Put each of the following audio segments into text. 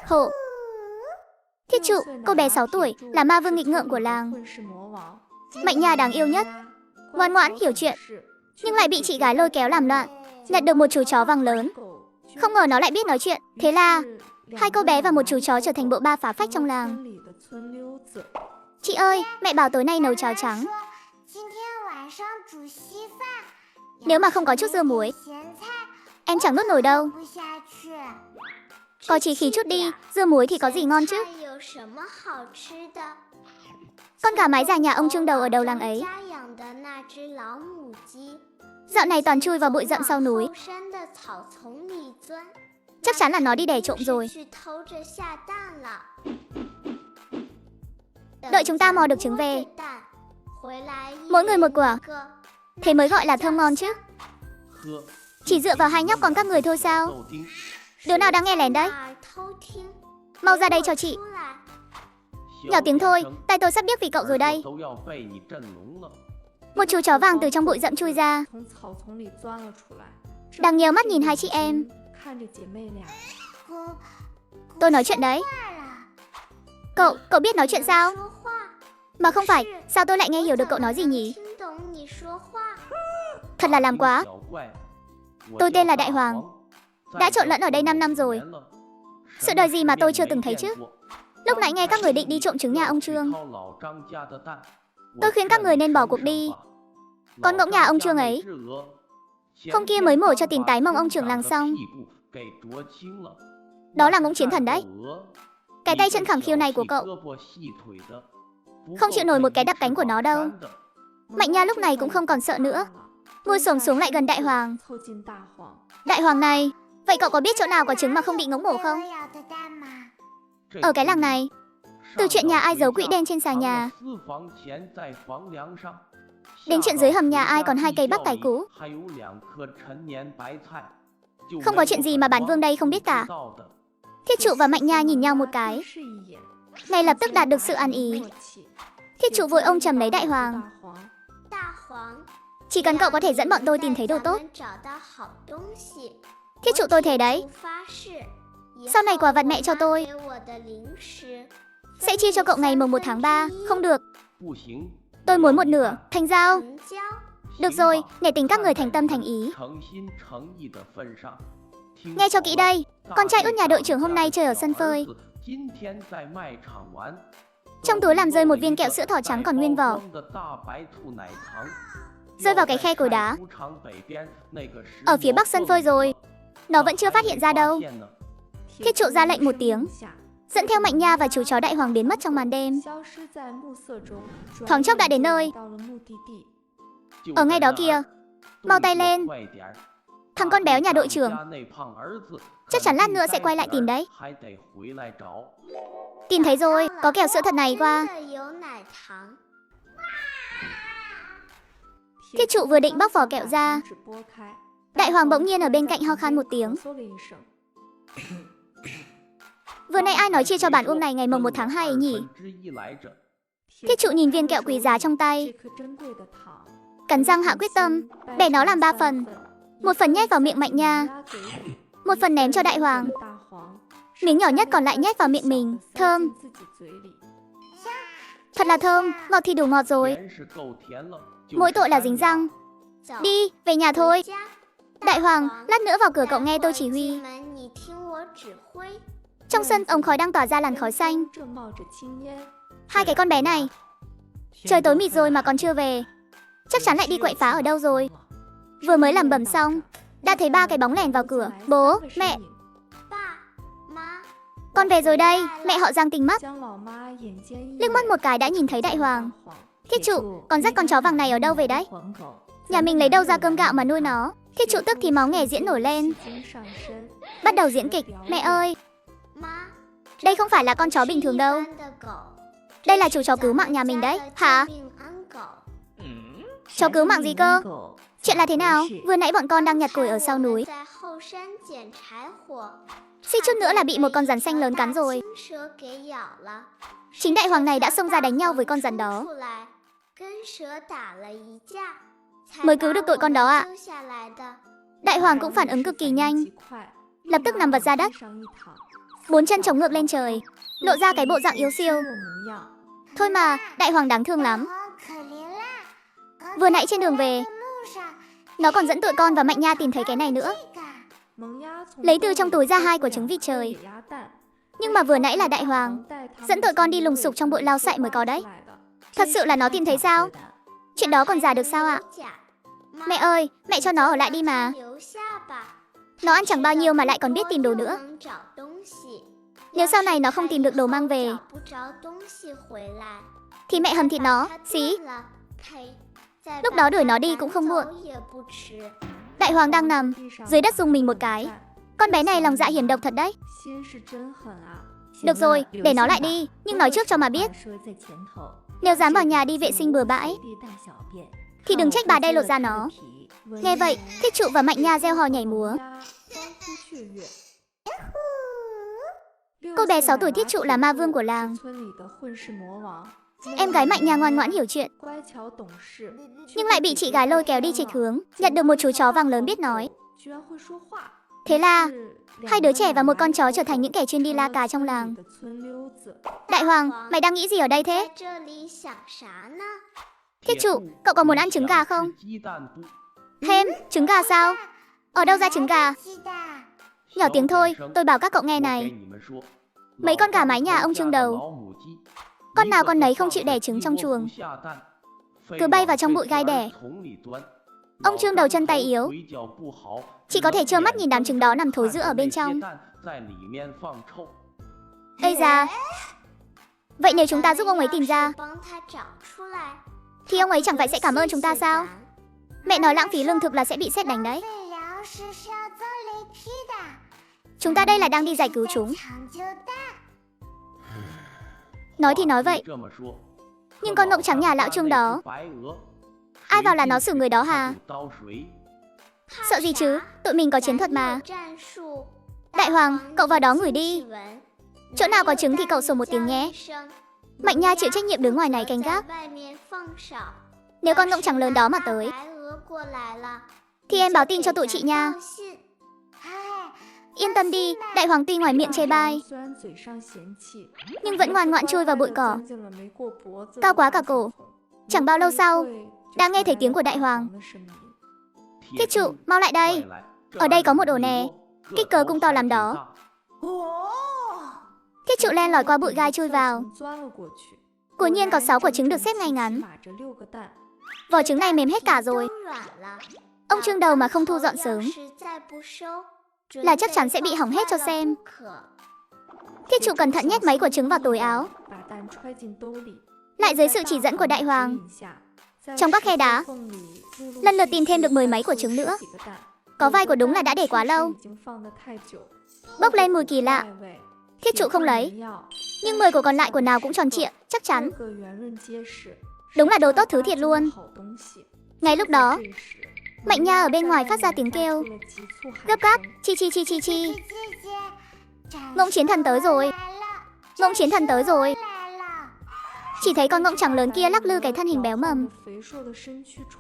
Khổ. Thiết trụ, cô bé 6 tuổi, là ma vương nghịch ngợm của làng. Mạnh Nha đáng yêu nhất, ngoan ngoãn hiểu chuyện, nhưng lại bị chị gái lôi kéo làm loạn. Nhặt được một chú chó vàng lớn, không ngờ nó lại biết nói chuyện. Thế là hai cô bé và một chú chó trở thành bộ ba phá phách trong làng. Chị ơi, mẹ bảo tối nay nấu cháo trắng. Nếu mà không có chút dưa muối, em chẳng nuốt nổi đâu. Có chí khí chút đi, dưa muối thì có gì ngon chứ. Con gà mái già nhà ông Trương đầu ở đầu làng ấy, dạo này toàn chui vào bụi rậm sau núi. Chắc chắn là nó đi đẻ trộm rồi. Đợi chúng ta mò được trứng về, mỗi người một quả, thế mới gọi là thơm ngon chứ. Chỉ dựa vào hai nhóc con các người thôi sao? Đứa nào đang nghe lén đấy? Mau ra đây cho chị. Nhỏ tiếng thôi, tay tôi sắp điếc vì cậu rồi đây. Một chú chó vàng từ trong bụi rậm chui ra, đang nheo mắt nhìn hai chị em. Tôi nói chuyện đấy. Cậu biết nói chuyện sao? Mà không phải, sao tôi lại nghe hiểu được cậu nói gì nhỉ? Thật là làm quá. Tôi tên là Đại Hoàng, đã trộn lẫn ở đây 5 năm rồi. Sự đời gì mà tôi chưa từng thấy chứ. Lúc nãy nghe các người định đi trộm trứng nhà ông Trương, tôi khuyên các người nên bỏ cuộc đi. Con ngỗng nhà ông Trương ấy, hôm kia mới mổ cho tìm tái mông ông trưởng làng xong. Đó là ngỗng chiến thần đấy. Cái tay chân khẳng khiu này của cậu không chịu nổi một cái đập cánh của nó đâu. Mạnh Nha lúc này cũng không còn sợ nữa, ngồi xổm xuống lại gần Đại Hoàng. Đại Hoàng này, vậy cậu có biết chỗ nào có trứng mà không bị ngỗng mổ không? Ở cái làng này, từ chuyện nhà ai giấu quỹ đen trên xà nhà, đến chuyện dưới hầm nhà ai còn 2 cây bắp cải cũ, không có chuyện gì mà bản vương đây không biết cả. Thiết trụ và Mạnh Nha nhìn nhau một cái, ngay lập tức đạt được sự ăn ý. Thiết trụ vội ôm chầm lấy Đại Hoàng. Chỉ cần cậu có thể dẫn bọn tôi tìm thấy đồ tốt. Thiết trụ tôi thề đấy, sau này quà vặt mẹ cho tôi sẽ chia cho cậu ngày mùng 1 tháng 3. Không được, tôi muốn một nửa, thành giao. Được rồi, nể tình các người thành tâm thành ý. Nghe cho kỹ đây, con trai út nhà đội trưởng hôm nay chơi ở sân phơi, trong túi làm rơi một viên kẹo sữa thỏ trắng còn nguyên vỏ, rơi vào cái khe cối đá ở phía bắc sân phơi rồi. Nó vẫn chưa phát hiện ra đâu. Thiết trụ ra lệnh một tiếng, dẫn theo Mạnh Nha và chú chó Đại Hoàng biến mất trong màn đêm. Thoáng chốc đã đến nơi. Ở ngay đó kìa, mau tay lên. Thằng con béo nhà đội trưởng chắc chắn lát nữa sẽ quay lại tìm đấy. Tìm thấy rồi, có kẹo sữa thật này qua. Thiết trụ vừa định bóc vỏ kẹo ra, Đại Hoàng bỗng nhiên ở bên cạnh ho khan một tiếng. Vừa nãy ai nói chia cho bản ôm này ngày mồng 1 tháng 2 ấy nhỉ? Thiết trụ nhìn viên kẹo quý giá trong tay, cắn răng hạ quyết tâm, bẻ nó làm 3 phần. Một phần nhét vào miệng Mạnh Nha, một phần ném cho Đại Hoàng, miếng nhỏ nhất còn lại nhét vào miệng mình. Thơm, thật là thơm, ngọt thì đủ ngọt rồi, mỗi tội là dính răng. Đi, về nhà thôi. Đại Hoàng, lát nữa vào cửa cậu nghe tôi chỉ huy. Trong sân ống khói đang tỏa ra làn khói xanh. Hai cái con bé này, trời tối mịt rồi mà còn chưa về, chắc chắn lại đi quậy phá ở đâu rồi. Vừa mới lẩm bẩm xong, đã thấy 3 cái bóng lẻn vào cửa. Bố, mẹ, con về rồi đây. Mẹ họ giang tinh mắt, liếc mắt một cái đã nhìn thấy Đại Hoàng. Thiết trụ, con dắt con chó vàng này ở đâu về đấy? Nhà mình lấy đâu ra cơm gạo mà nuôi nó? Thiết trụ tức thì máu nghè diễn nổi lên, bắt đầu diễn kịch. Mẹ ơi, đây không phải là con chó bình thường đâu, đây là chú chó cứu mạng nhà mình đấy. Hả? Chó cứu mạng gì cơ? Chuyện là thế nào? Vừa nãy bọn con đang nhặt củi ở sau núi, suýt chút nữa là bị một con rắn xanh lớn cắn rồi. Chính Đại Hoàng này đã xông ra đánh nhau với con rắn đó, mới cứu được tụi con đó ạ. Đại Hoàng cũng phản ứng cực kỳ nhanh, lập tức nằm vật ra đất, 4 chân chống ngược lên trời, lộ ra cái bộ dạng yếu siêu. Thôi mà, đại hoàng đáng thương lắm. Vừa nãy trên đường về, nó còn dẫn tụi con và Mạnh Nha tìm thấy cái này nữa. Lấy từ trong túi ra 2 quả trứng vịt trời. Nhưng mà vừa nãy là đại hoàng dẫn tụi con đi lùng sục trong bụi lau sậy mới có đấy. Thật sự là nó tìm thấy sao? Chuyện đó còn giả được sao ạ? Mẹ ơi, mẹ cho nó ở lại đi mà. Nó ăn chẳng bao nhiêu mà lại còn biết tìm đồ nữa. Nếu sau này nó không tìm được đồ mang về thì mẹ hầm thịt nó, xí. Lúc đó đuổi nó đi cũng không muộn. Đại hoàng đang nằm dưới đất dùng mình một cái. Con bé này lòng dạ hiểm độc thật đấy. Được rồi, để nó lại đi. Nhưng nói trước cho mà biết, nếu dám vào nhà đi vệ sinh bừa bãi thì đừng trách bà đây lột ra nó. Nghe vậy, Thiết Trụ và Mạnh Nha reo hò nhảy múa. Cô bé 6 tuổi Thiết Trụ là ma vương của làng. Em gái Mạnh Nha ngoan ngoãn hiểu chuyện, nhưng lại bị chị gái lôi kéo đi chệch hướng, nhận được một chú chó vàng lớn biết nói. Thế là hai đứa trẻ và một con chó trở thành những kẻ chuyên đi la cà trong làng. Đại hoàng, mày đang nghĩ gì ở đây thế? Thiết Trụ, cậu có muốn ăn trứng gà không? Thêm, trứng gà sao? Ở đâu ra trứng gà? Nhỏ tiếng thôi, tôi bảo các cậu nghe này. Mấy con gà mái nhà ông Trương Đầu, con nào con nấy không chịu đẻ trứng trong chuồng, cứ bay vào trong bụi gai đẻ. Ông Trương Đầu chân tay yếu, chỉ có thể trơ mắt nhìn đám trứng đó nằm thối rữa ở bên trong. Ây da, vậy nếu chúng ta giúp ông ấy tìm ra thì ông ấy chẳng phải sẽ cảm ơn chúng ta sao? Mẹ nói lãng phí lương thực là sẽ bị sét đánh đấy. Chúng ta đây là đang đi giải cứu chúng. Nói thì nói vậy, nhưng con ngỗng trắng nhà lão Trương đó, ai vào là nó xử người đó hả? Sợ gì chứ, tụi mình có chiến thuật mà. Đại hoàng, cậu vào đó ngửi đi. Chỗ nào có trứng thì cậu sủa một tiếng nhé. Mạnh Nha chịu trách nhiệm đứng ngoài này canh gác. Nếu con ngỗng trắng lớn đó mà tới thì em báo tin cho tụi chị nha. Yên tâm đi, đại hoàng tuy ngoài miệng chê bai nhưng vẫn ngoan ngoãn chui vào bụi cỏ, cao quá cả cổ. Chẳng bao lâu sau, đang nghe thấy tiếng của đại hoàng. Thiết Trụ, mau lại đây. Ở đây có một ổ nè, kích cỡ cũng to lắm đó. Thiết Trụ len lỏi qua bụi gai chui vào. Quả nhiên có 6 quả trứng được xếp ngay ngắn. Vỏ trứng này mềm hết cả rồi. Ông Trương Đầu mà không thu dọn sớm là chắc chắn sẽ bị hỏng hết cho xem. Thiết Trụ cẩn thận nhét mấy quả trứng vào túi áo, lại dưới sự chỉ dẫn của đại hoàng, trong các khe đá lần lượt tìm thêm được 10 mấy quả trứng nữa. Có vài quả đúng là đã để quá lâu, bốc lên mùi kỳ lạ. Thiết Trụ không lấy, nhưng 10 quả còn lại quả nào cũng tròn trịa, chắc chắn. Đúng là đồ tốt thứ thiệt luôn. Ngay lúc đó, Mạnh Nha ở bên ngoài phát ra tiếng kêu gấp gáp, chi chi chi chi chi. Ngỗng chiến thần tới rồi, ngỗng chiến thần tới rồi. Chỉ thấy con ngỗng trắng lớn kia lắc lư cái thân hình béo mầm,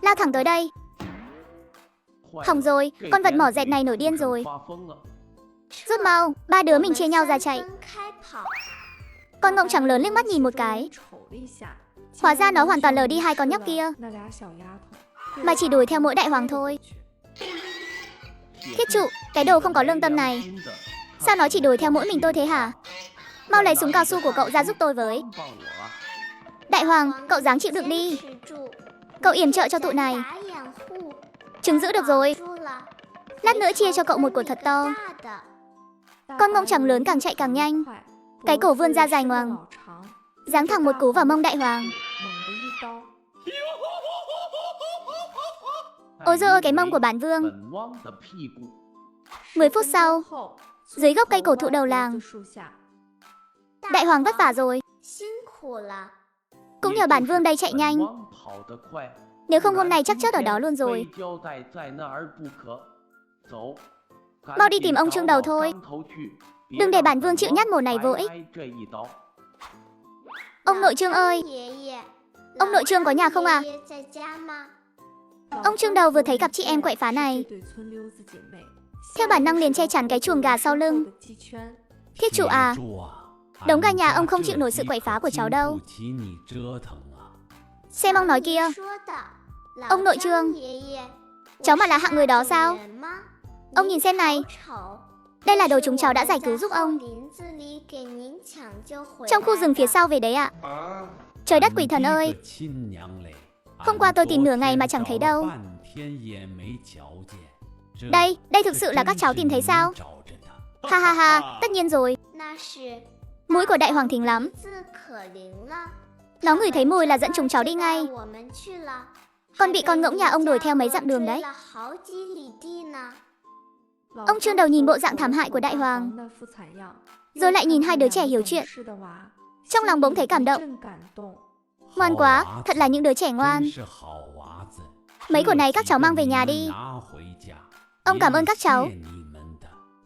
lao thẳng tới đây. Hỏng rồi, con vật mỏ dẹt này nổi điên rồi. Rút mau, 3 đứa mình chia nhau ra chạy. Con ngỗng trắng lớn liếc mắt nhìn một cái, hóa ra nó hoàn toàn lờ đi 2 con nhóc kia, mà chỉ đuổi theo mỗi đại hoàng thôi. Thiết Trụ, cái đồ không có lương tâm này, sao nó chỉ đuổi theo mỗi mình tôi thế hả? Mau lấy súng cao su của cậu ra giúp tôi với. Đại hoàng, cậu ráng chịu đựng đi, cậu yểm trợ cho tụi này. Trứng giữ được rồi, lát nữa chia cho cậu một quả thật to. Con ngỗng trắng lớn càng chạy càng nhanh, cái cổ vươn ra dài ngoằng, giáng thẳng một cú vào mông đại hoàng. Ôi giời ơi, cái mông của bản vương. 10 phút sau, dưới gốc cây cổ thụ đầu làng, đại hoàng vất vả rồi. Cũng nhờ bản vương đây chạy nhanh, nếu không hôm nay chắc chết ở đó luôn rồi. Mau đi tìm ông Trương Đầu thôi, đừng để bản vương chịu nhát mổ này vô ích. Ông nội Trương ơi, ông nội Trương có nhà không à? Ông Trương Đầu vừa thấy cặp chị em quậy phá này, theo bản năng liền che chắn cái chuồng gà sau lưng. Thiết trụ à, đống gà nhà ông không chịu nổi sự quậy phá của cháu đâu. Xem ông nói kia. Ông nội Trương, cháu mà là hạng người đó sao? Ông nhìn xem này. Đây là đồ chúng cháu đã giải cứu giúp ông. Trong khu rừng phía sau về đấy ạ. Trời đất quỷ thần ơi. Hôm qua tôi tìm nửa ngày mà chẳng thấy đâu. Đây thực sự là các cháu tìm thấy sao? Ha ha ha, tất nhiên rồi. Mũi của đại hoàng thính lắm. Nó ngửi thấy mùi là dẫn chúng cháu đi ngay. Con bị con ngỗng nhà ông đuổi theo mấy dặm đường đấy. Ông Trương đầu nhìn bộ dạng thảm hại của đại hoàng, rồi lại nhìn hai đứa trẻ hiểu chuyện. Trong lòng bỗng thấy cảm động. Ngoan quá, thật là những đứa trẻ ngoan. Mấy của này các cháu mang về nhà đi. Ông cảm ơn các cháu.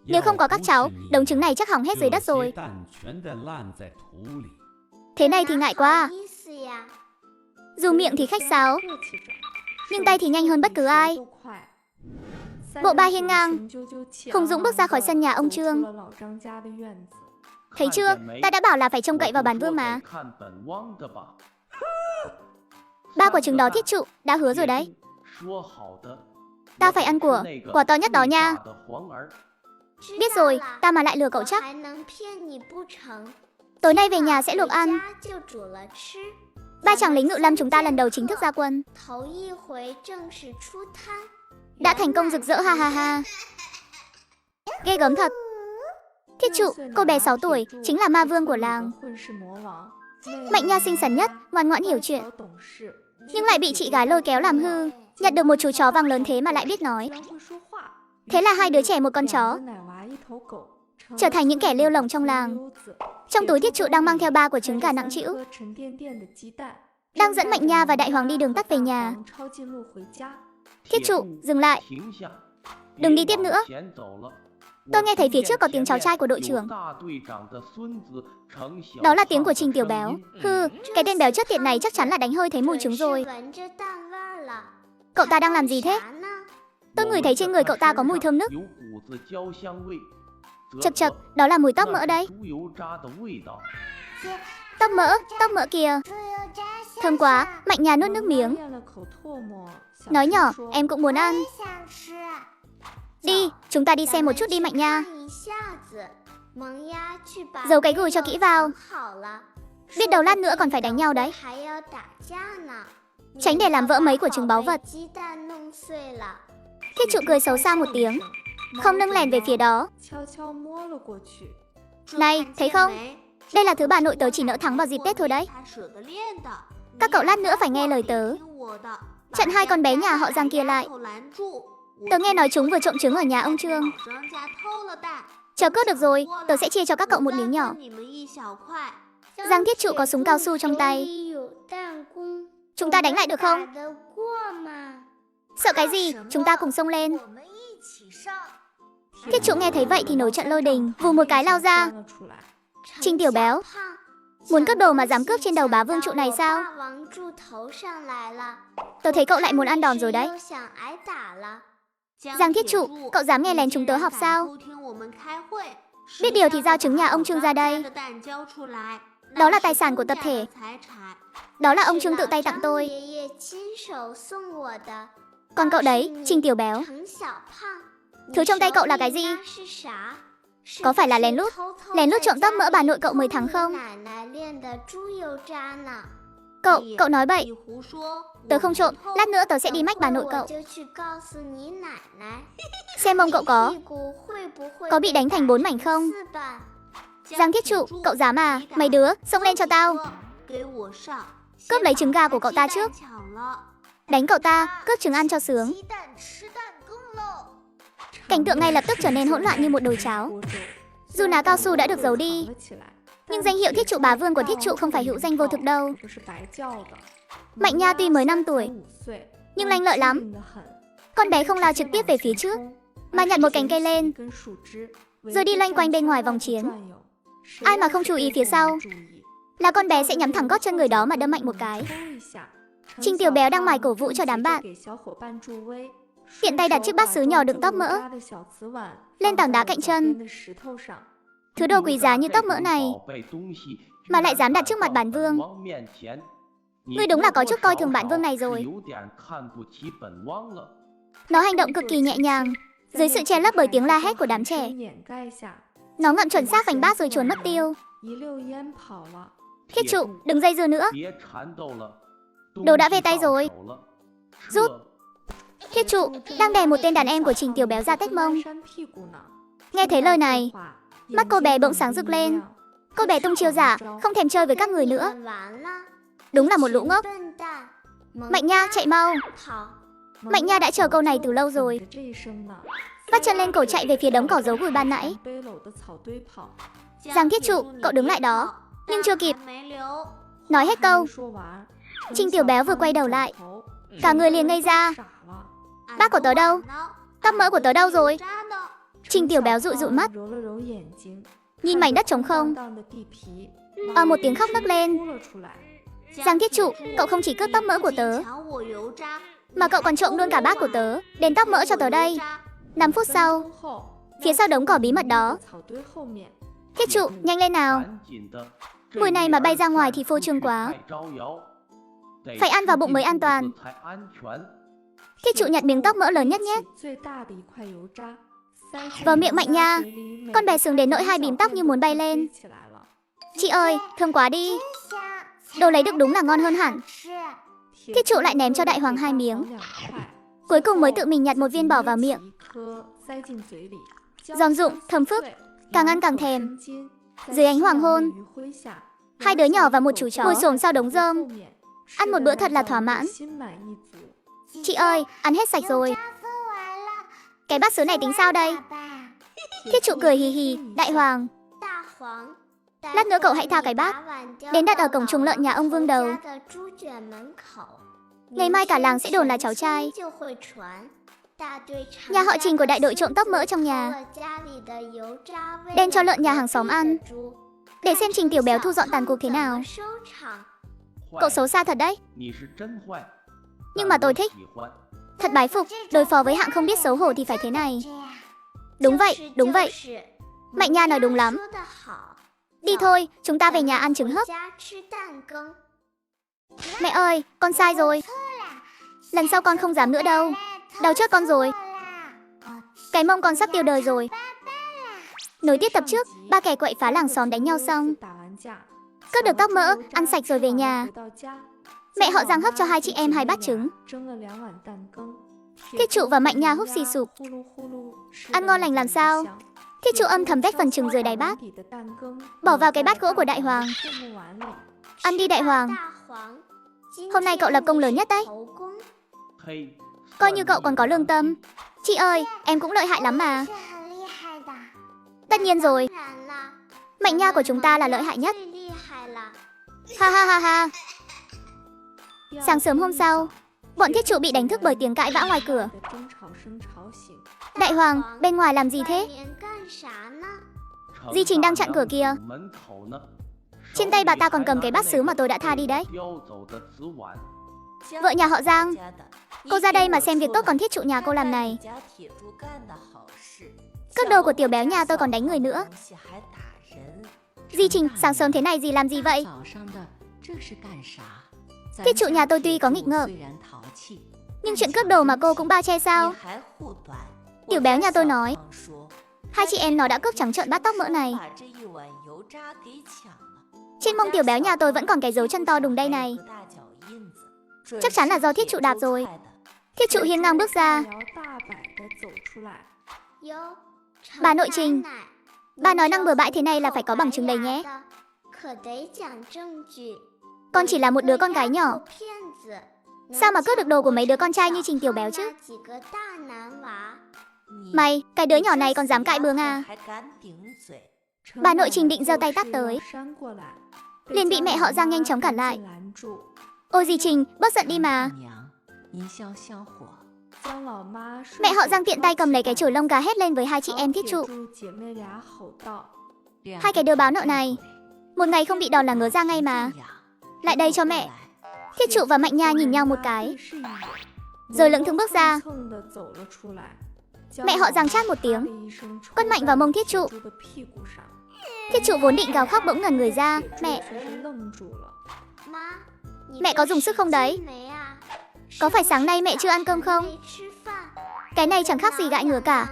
Nếu không có các cháu, đống trứng này chắc hỏng hết dưới đất rồi. Thế này thì ngại quá. Dù miệng thì khách sáo, nhưng tay thì nhanh hơn bất cứ ai. Bộ ba hiên ngang, Hùng Dũng bước ra khỏi sân nhà ông Trương. Thấy chưa, ta đã bảo là phải trông cậy vào bản vương mà. Ba quả trứng đó Thiết trụ, đã hứa rồi đấy. Ta phải ăn quả to nhất đó nha. Biết rồi, ta mà lại lừa cậu chắc. Tối nay về nhà sẽ luộc ăn. Ba chàng lính ngự lâm chúng ta lần đầu chính thức ra quân. Đã thành công rực rỡ, ha ha ha. Ghê gớm thật. Thiết trụ, cô bé 6 tuổi, chính là ma vương của làng. Mạnh Nha xinh xắn nhất, ngoan ngoãn hiểu chuyện, nhưng lại bị chị gái lôi kéo làm hư. Nhận được một chú chó vàng lớn thế mà lại biết nói. Thế là hai đứa trẻ một con chó trở thành những kẻ lêu lỏng trong làng. Trong túi Thiết trụ đang mang theo 3 quả trứng gà nặng trĩu, đang dẫn Mạnh Nha và đại hoàng đi đường tắt về nhà. Thiết trụ, dừng lại. Đừng đi tiếp nữa. Tôi nghe thấy phía trước có tiếng cháu trai của đội trưởng. Đó là tiếng của Trình Tiểu Béo. Hừ, cái tên béo chết tiệt này chắc chắn là đánh hơi thấy mùi trứng rồi. Cậu ta đang làm gì thế? Tôi ngửi thấy trên người cậu ta có mùi thơm nức. Chật chật, đó là mùi tóc mỡ đấy. Tóc mỡ kìa. Thơm quá, Mạnh Nha nuốt nước miếng. Nói nhỏ, em cũng muốn ăn. Đi, chúng ta đi xem một chút đi Mạnh Nha. Giấu cái gùi cho kỹ vào. Biết đâu lát nữa còn phải đánh nhau đấy. Tránh để làm vỡ mấy của trứng báu vật. Thiết trụ cười xấu xa một tiếng, không nâng lèn về phía đó. Này, thấy không? Đây là thứ bà nội tớ chỉ nỡ thắng vào dịp Tết thôi đấy. Các cậu lát nữa phải nghe lời tớ. Chặn hai con bé nhà họ Giang kia lại. Tớ nghe nói chúng vừa trộm trứng ở nhà ông Trương. Chờ cướp được rồi, tớ sẽ chia cho các cậu một miếng nhỏ. Giang Thiết trụ có súng cao su trong tay. Chúng ta đánh lại được không? Sợ cái gì, chúng ta cùng xông lên. Thiết trụ nghe thấy vậy thì nổi trận lôi đình, vù một cái lao ra. Trình Tiểu Béo, muốn cướp đồ mà dám cướp trên đầu bá vương trụ này sao? Tớ thấy cậu lại muốn ăn đòn rồi đấy. Giang Thiết trụ, cậu dám nghe lén chúng tớ học sao? Biết điều thì giao trứng nhà ông Trương ra đây. Đó là tài sản của tập thể. Đó là ông Trương tự tay tặng tôi. Còn cậu đấy, Trình Tiểu Béo, thứ trong tay cậu là cái gì? Có phải là lén lút trộm tóc mỡ bà nội cậu mới thắng không? Cậu nói bậy. Tớ không trộm, lát nữa tớ sẽ đi mách bà nội cậu. Xem mông cậu có bị đánh thành 4 mảnh không? Giang Thiết trụ, cậu dám à? Mấy đứa, xông lên cho tao. Cướp lấy trứng gà của cậu ta trước. Đánh cậu ta, cướp trứng ăn cho sướng. Cảnh tượng ngay lập tức trở nên hỗn loạn như một đồi cháo. Dù ná cao su đã được giấu đi, nhưng danh hiệu Thiết trụ bá vương của Thiết trụ không phải hữu danh vô thực đâu. Mạnh Nha tuy mới 5 tuổi, nhưng lanh lợi lắm. Con bé không lao trực tiếp về phía trước, mà nhặt một cành cây lên, rồi đi loanh quanh bên ngoài vòng chiến. Ai mà không chú ý phía sau là con bé sẽ nhắm thẳng gót chân người đó mà đâm mạnh một cái. Trình Tiểu Béo đang mải cổ vũ cho đám bạn, tiện tay đặt chiếc bát sứ nhỏ đựng tóp mỡ lên tảng đá cạnh chân. Thứ đồ quý giá như tóc mỡ này mà lại dám đặt trước mặt bản vương. Ngươi đúng là có chút coi thường bản vương này rồi. Nó hành động cực kỳ nhẹ nhàng, dưới sự che lấp bởi tiếng la hét của đám trẻ. Nó ngậm chuẩn xác vành bát rồi trốn mất tiêu. Thiết trụ, đừng dây dưa nữa. Đồ đã về tay rồi. Giúp. Thiết trụ, đang đè một tên đàn em của Trình Tiểu Béo ra tách mông. Nghe thấy lời này, mắt cô bé bỗng sáng rực lên. Cô bé tung chiêu giả, không thèm chơi với các người nữa. Đúng là một lũ ngốc. Mạnh Nha, chạy mau. Mạnh Nha đã chờ câu này từ lâu rồi. Vắt chân lên cổ chạy về phía đống cỏ dấu gùi ban nãy. Giang Thiết Trụ, cậu đứng lại đó. Nhưng chưa kịp nói hết câu, Trình Tiểu Béo vừa quay đầu lại, cả người liền ngây ra. Bác của tớ đâu? Tóc mỡ của tớ đâu rồi? Trình Tiểu Béo dụi dụi mắt, nhìn mảnh đất trống không. Một tiếng khóc nấc lên. Giang Thiết Trụ, cậu không chỉ cướp tóc mỡ của tớ, mà cậu còn trộm luôn cả bát của tớ. Đền tóc mỡ cho tớ đây. 5 phút sau, phía sau đống cỏ bí mật đó. Thiết Trụ, nhanh lên nào. Mùi này mà bay ra ngoài thì phô trương quá. Phải ăn vào bụng mới an toàn. Thiết Trụ nhặt miếng tóc mỡ lớn nhất nhé vào miệng Mạnh Nha. Con bé sướng đến nỗi hai bím tóc như muốn bay lên. Chị ơi, thơm quá đi. Đồ lấy được đúng là ngon hơn hẳn. Thiết Trụ lại ném cho Đại Hoàng 2 miếng. Cuối cùng mới tự mình nhặt một viên bỏ vào miệng. Giòn rụng, thơm phức, càng ăn càng thèm. Dưới ánh hoàng hôn, hai đứa nhỏ và một chú chó ngồi xổm sau đống rơm, ăn một bữa thật là thỏa mãn. Chị ơi, ăn hết sạch rồi. Cái bát sứ này tính sao đây? Thiết Trụ cười hì hì. Đại Hoàng, lát nữa cậu hãy tha cái bát đến đặt ở cổng chuồng lợn nhà ông Vương Đầu. Ngày mai cả làng sẽ đồn là cháu trai nhà họ Trình của đại đội trộm tóc mỡ trong nhà, đem cho lợn nhà hàng xóm ăn, để xem Trình Tiểu Béo thu dọn tàn cuộc thế nào. Cậu xấu xa thật đấy. Nhưng mà tôi thích. Thật bái phục, đối phó với hạng không biết xấu hổ thì phải thế này. Đúng vậy, đúng vậy. Mạnh Nha nói đúng lắm. Đi thôi, chúng ta về nhà ăn trứng hấp. Mẹ ơi, con sai rồi. Lần sau con không dám nữa đâu. Đau chết con rồi. Cái mông con sắp tiêu đời rồi. Nối tiếp tập trước, ba kẻ quậy phá làng xóm đánh nhau xong, cướp được tóc mỡ, ăn sạch rồi về nhà. Mẹ họ Giang hấp cho hai chị em 2 bát trứng. Thiết Trụ và Mạnh Nha húp xì sụp. Ăn ngon lành làm sao. Thiết Trụ âm thầm vét phần trứng dưới đáy bát, bỏ vào cái bát gỗ của Đại Hoàng. Ăn đi Đại Hoàng. Hôm nay cậu lập công lớn nhất đấy. Coi như cậu còn có lương tâm. Chị ơi, em cũng lợi hại lắm mà. Tất nhiên rồi. Mạnh Nha của chúng ta là lợi hại nhất. Ha ha ha ha. Sáng sớm hôm sau, bọn Thiết Trụ bị đánh thức bởi tiếng cãi vã ngoài cửa. Đại Hoàng, bên ngoài làm gì thế? Di Trình đang chặn cửa kìa. Trên tay bà ta còn cầm cái bát sứ mà tôi đã tha đi đấy. Vợ nhà họ Giang, cô ra đây mà xem việc tốt còn Thiết Trụ nhà cô làm này. Cướp đồ của Tiểu Béo nhà tôi còn đánh người nữa. Di Trình, sáng sớm thế này gì làm gì vậy? Thiết Trụ nhà tôi tuy có nghịch ngợm, nhưng chuyện cướp đồ mà cô cũng bao che sao? Tiểu Béo nhà tôi nói, hai chị em nó đã cướp trắng trợn bát tóc mỡ này. Trên mông Tiểu Béo nhà tôi vẫn còn cái dấu chân to đùng đây này. Chắc chắn là do Thiết Trụ đạp rồi. Thiết Trụ hiên ngang bước ra. Bà nội Trình, bà nói năng bừa bãi thế này là phải có bằng chứng đây nhé. Con chỉ là một đứa con gái nhỏ, sao mà cướp được đồ của mấy đứa con trai như Trình Tiểu Béo chứ? Mày, cái đứa nhỏ này còn dám cãi bướng à? Bà nội Trình định giơ tay tát tới, liền bị mẹ họ Giang nhanh chóng cản lại. Ôi dì Trình, bớt giận đi mà. Mẹ họ Giang tiện tay cầm lấy cái chổi lông gà hét lên với hai chị em Thiết Trụ. Hai cái đứa báo nợ này, một ngày không bị đòn là ngớ ra ngay mà. Lại đây cho mẹ. Thiết Trụ và Mạnh Nha nhìn nhau một cái, rồi lững thững bước ra. Mẹ họ Giang chát một tiếng, quất mạnh vào mông Thiết Trụ. Thiết trụ vốn định gào khóc bỗng ngẩn người ra. Mẹ có dùng sức không đấy? Có phải sáng nay mẹ chưa ăn cơm không? Cái này chẳng khác gì gãi ngứa cả.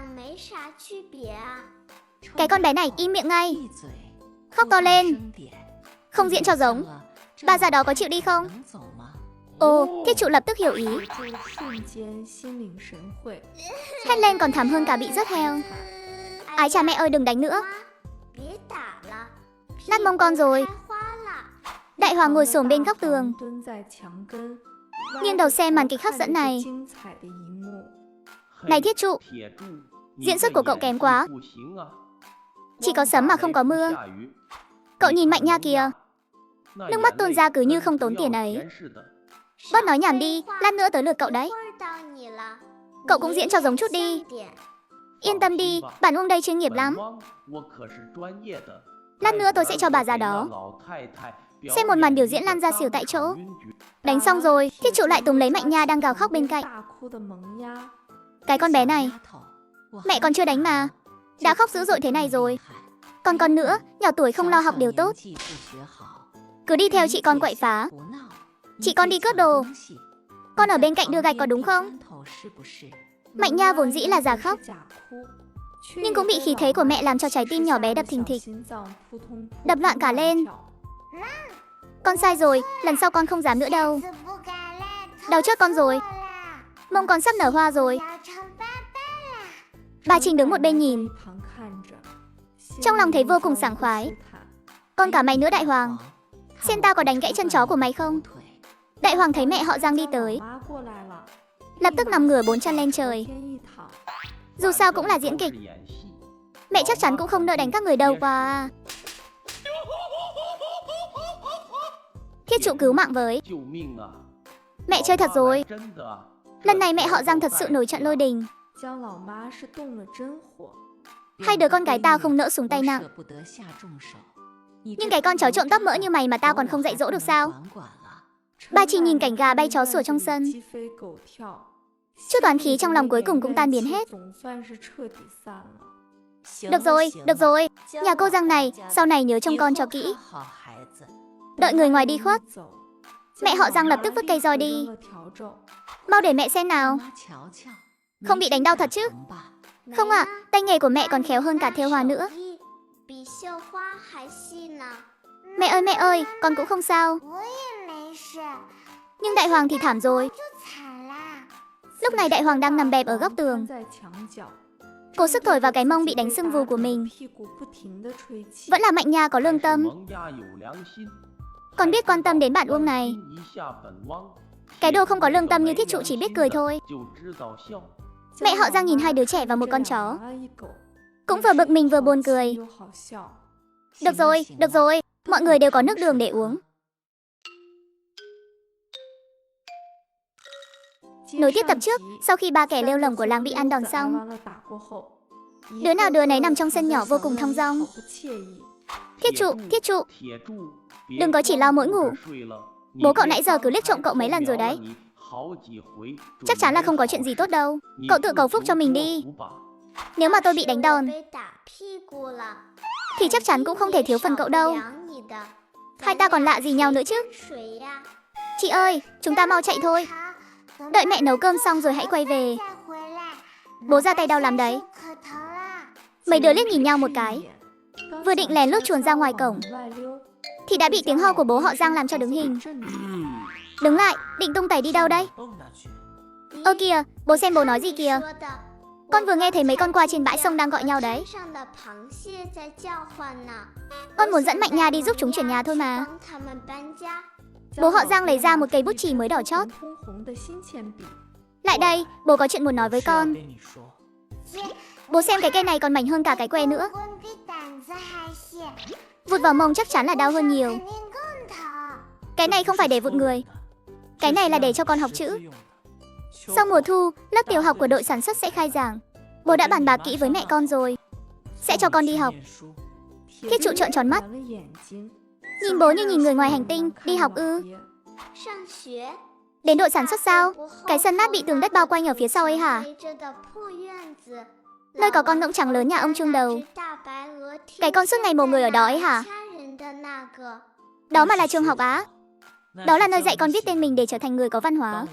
Cái con bé này im miệng ngay. Khóc to lên. Không diễn cho giống. Bà già đó có chịu đi không? Ồ, thiết trụ lập tức hiểu ý. Hét lên còn thảm hơn cả bị rớt heo. Ái cha mẹ ơi đừng đánh nữa. Nát mông con rồi. Đại hoàng ngồi xổm bên góc tường, nghiêng đầu xem màn kịch hấp dẫn này. Này thiết trụ, diễn xuất của cậu kém quá. Chỉ có sấm mà không có mưa. Cậu nhìn Mạnh Nha kìa. Nước mắt tuôn ra cứ như không tốn tiền ấy. Bớt nói nhảm đi, lát nữa tới lượt cậu đấy. Cậu cũng diễn cho giống chút đi. Yên tâm đi, bản Uông đây chuyên nghiệp lắm. Lát nữa tôi sẽ cho bà già đó xem một màn biểu diễn lan ra xỉu tại chỗ. Đánh xong rồi, thiết trụ lại túm lấy Mạnh Nha đang gào khóc bên cạnh. Cái con bé này, mẹ còn chưa đánh mà đã khóc dữ dội thế này rồi. Còn con nữa, nhỏ tuổi không lo học điều tốt, cứ đi theo chị con quậy phá. Chị con đi cướp đồ, con ở bên cạnh đưa gạch có đúng không? Mạnh Nha vốn dĩ là giả khóc, nhưng cũng bị khí thế của mẹ làm cho trái tim nhỏ bé đập thình thịch, đập loạn cả lên. Con sai rồi, lần sau con không dám nữa đâu. Đau chết con rồi. Mông con sắp nở hoa rồi. Bà Trình đứng một bên nhìn, trong lòng thấy vô cùng sảng khoái. Con cả mày nữa Đại Hoàng, xem tao có đánh gãy chân chó của mày không. Đại Hoàng thấy mẹ họ Giang đi tới, lập tức nằm ngửa bốn chân lên trời. Dù sao cũng là diễn kịch, mẹ chắc chắn cũng không nỡ đánh các người đâu qua. Thiết trụ cứu mạng với. Mẹ chơi thật rồi. Lần này mẹ họ Giang thật sự nổi trận lôi đình. Hai đứa con gái tao không nỡ xuống tay nặng, nhưng cái con chó trộm tóc mỡ như mày mà tao còn không dạy dỗ được sao? Bà chỉ nhìn cảnh gà bay chó sủa trong sân, chút toán khí trong lòng cuối cùng cũng tan biến hết. Được rồi, nhà cô Giang này, sau này nhớ trông con cho kỹ. Đợi người ngoài đi khuất, mẹ họ Giang lập tức vứt cây roi đi. Mau để mẹ xem nào. Không bị đánh đau thật chứ? Không ạ, tay nghề của mẹ còn khéo hơn cả thêu hoa nữa. Mẹ ơi, con cũng không sao. Nhưng Đại Hoàng thì thảm rồi. Lúc này Đại Hoàng đang nằm bẹp ở góc tường, cố sức thổi vào cái mông bị đánh sưng vù của mình. Vẫn là Mạnh Nha có lương tâm, còn biết quan tâm đến bạn Uông này. Cái đồ không có lương tâm như thiết trụ chỉ biết cười thôi. Mẹ họ Giang nhìn hai đứa trẻ và một con chó, cũng vừa bực mình vừa buồn cười. Được rồi, mọi người đều có nước đường để uống. Nối tiếp tập trước, sau khi ba kẻ lêu lổng của làng bị ăn đòn xong, đứa nào đứa nấy nằm trong sân nhỏ vô cùng thong dong. Thiết trụ, đừng có chỉ lo mỗi ngủ. Bố cậu nãy giờ cứ liếc trộm cậu mấy lần rồi đấy. Chắc chắn là không có chuyện gì tốt đâu. Cậu tự cầu phúc cho mình đi. Nếu mà tôi bị đánh đòn thì chắc chắn cũng không thể thiếu phần cậu đâu. Hai ta còn lạ gì nhau nữa chứ. Chị ơi, chúng ta mau chạy thôi. Đợi mẹ nấu cơm xong rồi hãy quay về. Bố ra tay đau lắm đấy. Mấy đứa liếc nhìn nhau một cái, vừa định lén lút chuồn ra ngoài cổng thì đã bị tiếng ho của bố họ Giang làm cho đứng hình. Đứng lại, định tung tẩy đi đâu đấy? Ơ kìa, bố xem bố nói gì kìa. Con vừa nghe thấy mấy con quạ trên bãi sông đang gọi nhau đấy. Con muốn dẫn Mạnh Nha đi giúp chúng chuyển nhà thôi mà. Bố họ Giang lấy ra một cây bút chì mới đỏ chót. Lại đây, bố có chuyện muốn nói với con. Bố xem cái cây này còn mảnh hơn cả cái que nữa. Vụt vào mông chắc chắn là đau hơn nhiều. Cái này không phải để vụt người, cái này là để cho con học chữ. Sau mùa thu, lớp tiểu học của đội sản xuất sẽ khai giảng. Bố đã bàn bạc kỹ với mẹ con rồi, sẽ cho con đi học. Thiết trụ trợn tròn mắt, nhìn bố như nhìn người ngoài hành tinh. Đi học ư? Đến đội sản xuất sao? Cái sân nát bị tường đất bao quanh ở phía sau ấy hả? Nơi có con ngỗng trắng lớn nhà ông Trung đầu. Cái con suốt ngày mổ người ở đó ấy hả? Đó mà là trường học á? Đó là nơi dạy con viết tên mình để trở thành người có văn hóa.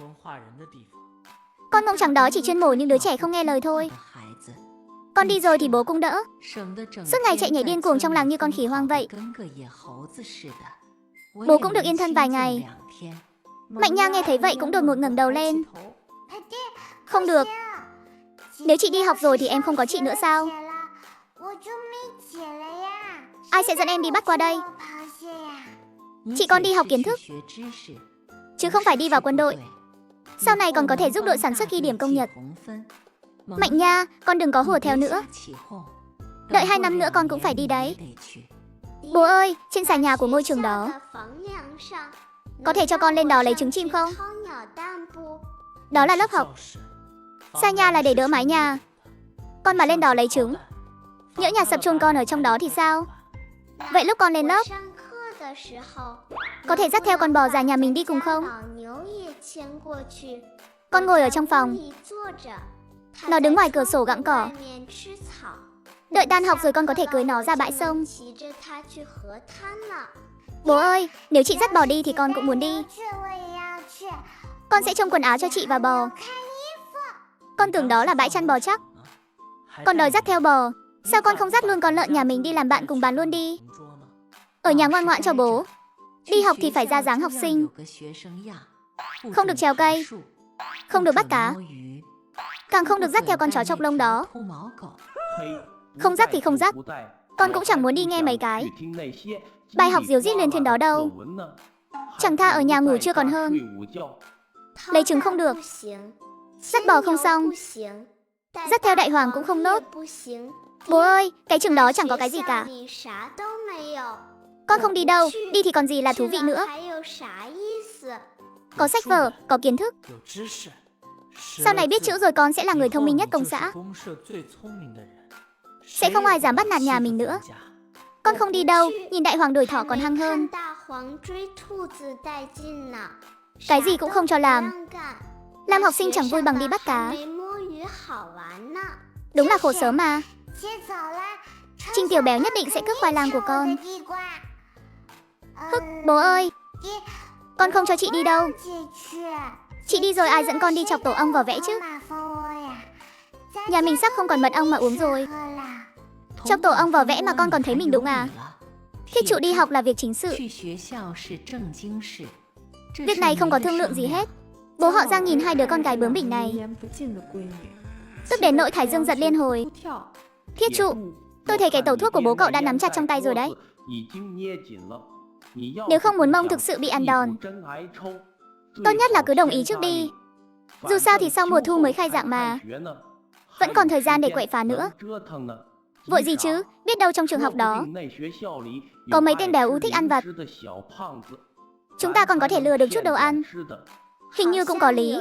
Con ngỗng trắng đó chỉ chuyên mổ những đứa trẻ không nghe lời thôi. Con đi rồi thì bố cũng đỡ. Suốt ngày chạy nhảy điên cuồng trong làng như con khỉ hoang vậy. Bố cũng được yên thân vài ngày. Mạnh Nha nghe thấy vậy cũng đột ngột ngẩng đầu lên. Không được. Nếu chị đi học rồi thì em không có chị nữa sao? Ai sẽ dẫn em đi bắt qua đây? Chị con đi học kiến thức, chứ không phải đi vào quân đội. Sau này còn có thể giúp đội sản xuất ghi điểm công nhật. Mạnh Nha, con đừng có hùa theo nữa. Đợi 2 năm nữa con cũng phải đi đấy. Bố ơi, trên xà nhà của ngôi trường đó, có thể cho con lên đó lấy trứng chim không? Đó là lớp học. Xà nhà là để đỡ mái nhà. Con mà lên đó lấy trứng, nhỡ nhà sập chôn con ở trong đó thì sao? Vậy lúc con lên lớp, có thể dắt theo con bò già nhà mình đi cùng không? Con ngồi ở trong phòng, nó đứng ngoài cửa sổ gặm cỏ. Đợi tan học rồi con có thể cưới nó ra bãi sông. Bố ơi, nếu chị dắt bò đi thì con cũng muốn đi. Con sẽ trông quần áo cho chị và bò. Con tưởng đó là bãi chăn bò chắc. Con đòi dắt theo bò. Sao con không dắt luôn con lợn nhà mình đi làm bạn cùng bàn luôn đi? Ở nhà ngoan ngoãn cho bố. Đi học thì phải ra dáng học sinh. Không được trèo cây, không được bắt cá, càng không được dắt theo con chó chọc lông đó. Không dắt thì không dắt. Con cũng chẳng muốn đi nghe mấy cái bài học díu dít lên thuyền đó đâu. Chẳng tha ở nhà ngủ chưa còn hơn. Lấy trứng không được, dắt bò không xong, dắt theo đại hoàng cũng không nốt. Bố ơi, cái trường đó chẳng có cái gì cả. Con không đi đâu, đi thì còn gì là thú vị nữa. Có sách vở, có kiến thức. Sau này biết chữ rồi con sẽ là người thông minh nhất công xã. Sẽ không ai dám bắt nạt nhà mình nữa. Con không đi đâu, nhìn đại hoàng đuổi thỏ còn hăng hơn. Cái gì cũng không cho làm. Làm học sinh chẳng vui bằng đi bắt cá. Đúng là khổ sớm mà. Trinh Tiểu Béo nhất định sẽ cướp khoai lang của con. Hức, bố ơi, con không cho chị đi đâu. Chị đi rồi ai dẫn con đi chọc tổ ong vỏ vẽ chứ? Nhà mình sắp không còn mật ong mà uống rồi. Chọc tổ ong vỏ vẽ mà con còn thấy mình đúng à? Thiết trụ đi học là việc chính sự. Việc này không có thương lượng gì hết. Bố họ Giang nhìn hai đứa con gái bướng bỉnh này, tức đến nỗi thái dương giật liên hồi. Thiết trụ, tôi thấy cái tẩu thuốc của bố cậu đã nắm chặt trong tay rồi đấy. Nếu không muốn mông thực sự bị ăn đòn, tốt nhất là cứ đồng ý trước đi. Dù sao thì sau mùa thu mới khai giảng mà. Vẫn còn thời gian để quậy phá nữa. Vội gì chứ, biết đâu trong trường học đó có mấy tên béo ú thích ăn vặt. Chúng ta còn có thể lừa được chút đồ ăn. Hình như cũng có lý.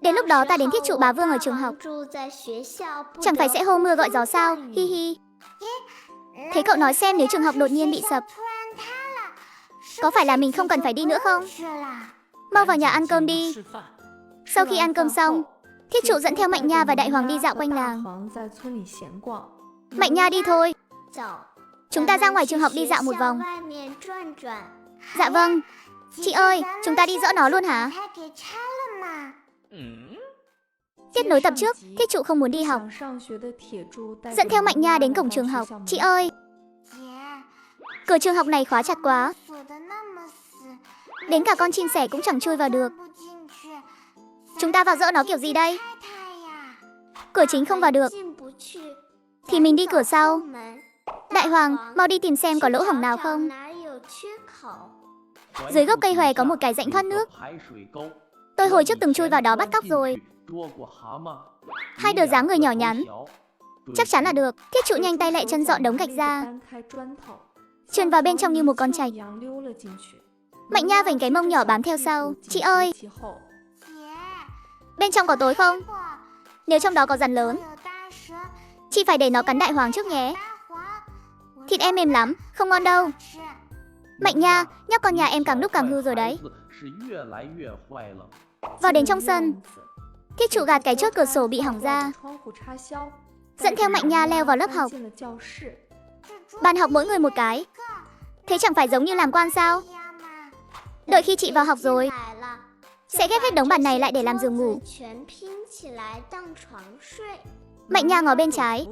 Đến lúc đó ta đến thiết trụ bá vương ở trường học, chẳng phải sẽ hô mưa gọi gió sao, hi hi. Thế cậu nói xem, nếu trường học đột nhiên bị sập, có phải là mình không cần phải đi nữa không? Mau vào nhà ăn cơm đi. Sau khi ăn cơm xong, Thiết trụ dẫn theo Mạnh Nha và Đại Hoàng đi dạo quanh làng. Mạnh Nha đi thôi. Chúng ta ra ngoài trường học đi dạo một vòng. Dạ vâng. Chị ơi, chúng ta đi dỡ nó luôn hả? Tiếp nối tập trước, Thiết trụ không muốn đi học, dẫn theo Mạnh Nha đến cổng trường học. Chị ơi, cửa trường học này khóa chặt quá, đến cả con chim sẻ cũng chẳng chui vào được. Chúng ta vào dỡ nó kiểu gì đây? Cửa chính không vào được thì mình đi cửa sau. Đại Hoàng, mau đi tìm xem có lỗ hổng nào không. Dưới gốc cây hòe có một cái rãnh thoát nước. Tôi hồi trước từng chui vào đó bắt cóc rồi. Hai đứa dáng người nhỏ nhắn, chắc chắn là được. Thiết trụ nhanh tay lẹ chân dọn đống gạch ra, trườn vào bên trong như một con trạch. Mạnh Nha vành cái mông nhỏ bám theo sau. Chị ơi, bên trong có tối không? Nếu trong đó có rắn lớn, chị phải để nó cắn Đại Hoàng trước nhé. Thịt em mềm lắm, không ngon đâu. Mạnh Nha, nhóc con nhà em càng lúc càng hư rồi đấy. Vào đến trong sân, Thiết trụ gạt cái chốt cửa sổ bị hỏng ra. dẫn theo Mạnh Nha leo vào lớp học. Bàn học mỗi người một cái. Thế chẳng phải giống như làm quan sao? Đợi khi chị vào học rồi, sẽ ghép hết đống bàn này lại để làm giường ngủ. Mạnh Nha ngó bên trái,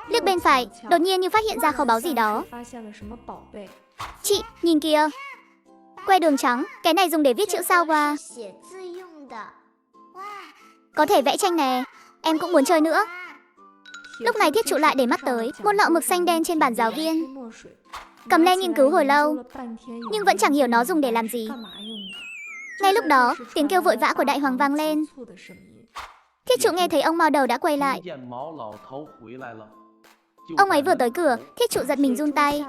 liếc bên phải, đột nhiên như phát hiện ra kho báu gì đó. Chị, nhìn kìa. Que đường trắng, cái này dùng để viết chữ sao qua. Có thể vẽ tranh nè, em cũng muốn chơi nữa. Lúc này Thiết Trụ lại để mắt tới một lọ mực xanh đen trên bàn giáo viên. Cầm lên nghiên cứu hồi lâu, nhưng vẫn chẳng hiểu nó dùng để làm gì. Ngay lúc đó, tiếng kêu vội vã của Đại Hoàng vang lên. Thiết Trụ nghe thấy ông Mao Đầu đã quay lại. Ông ấy vừa tới cửa, Thiết Trụ giật mình run tay.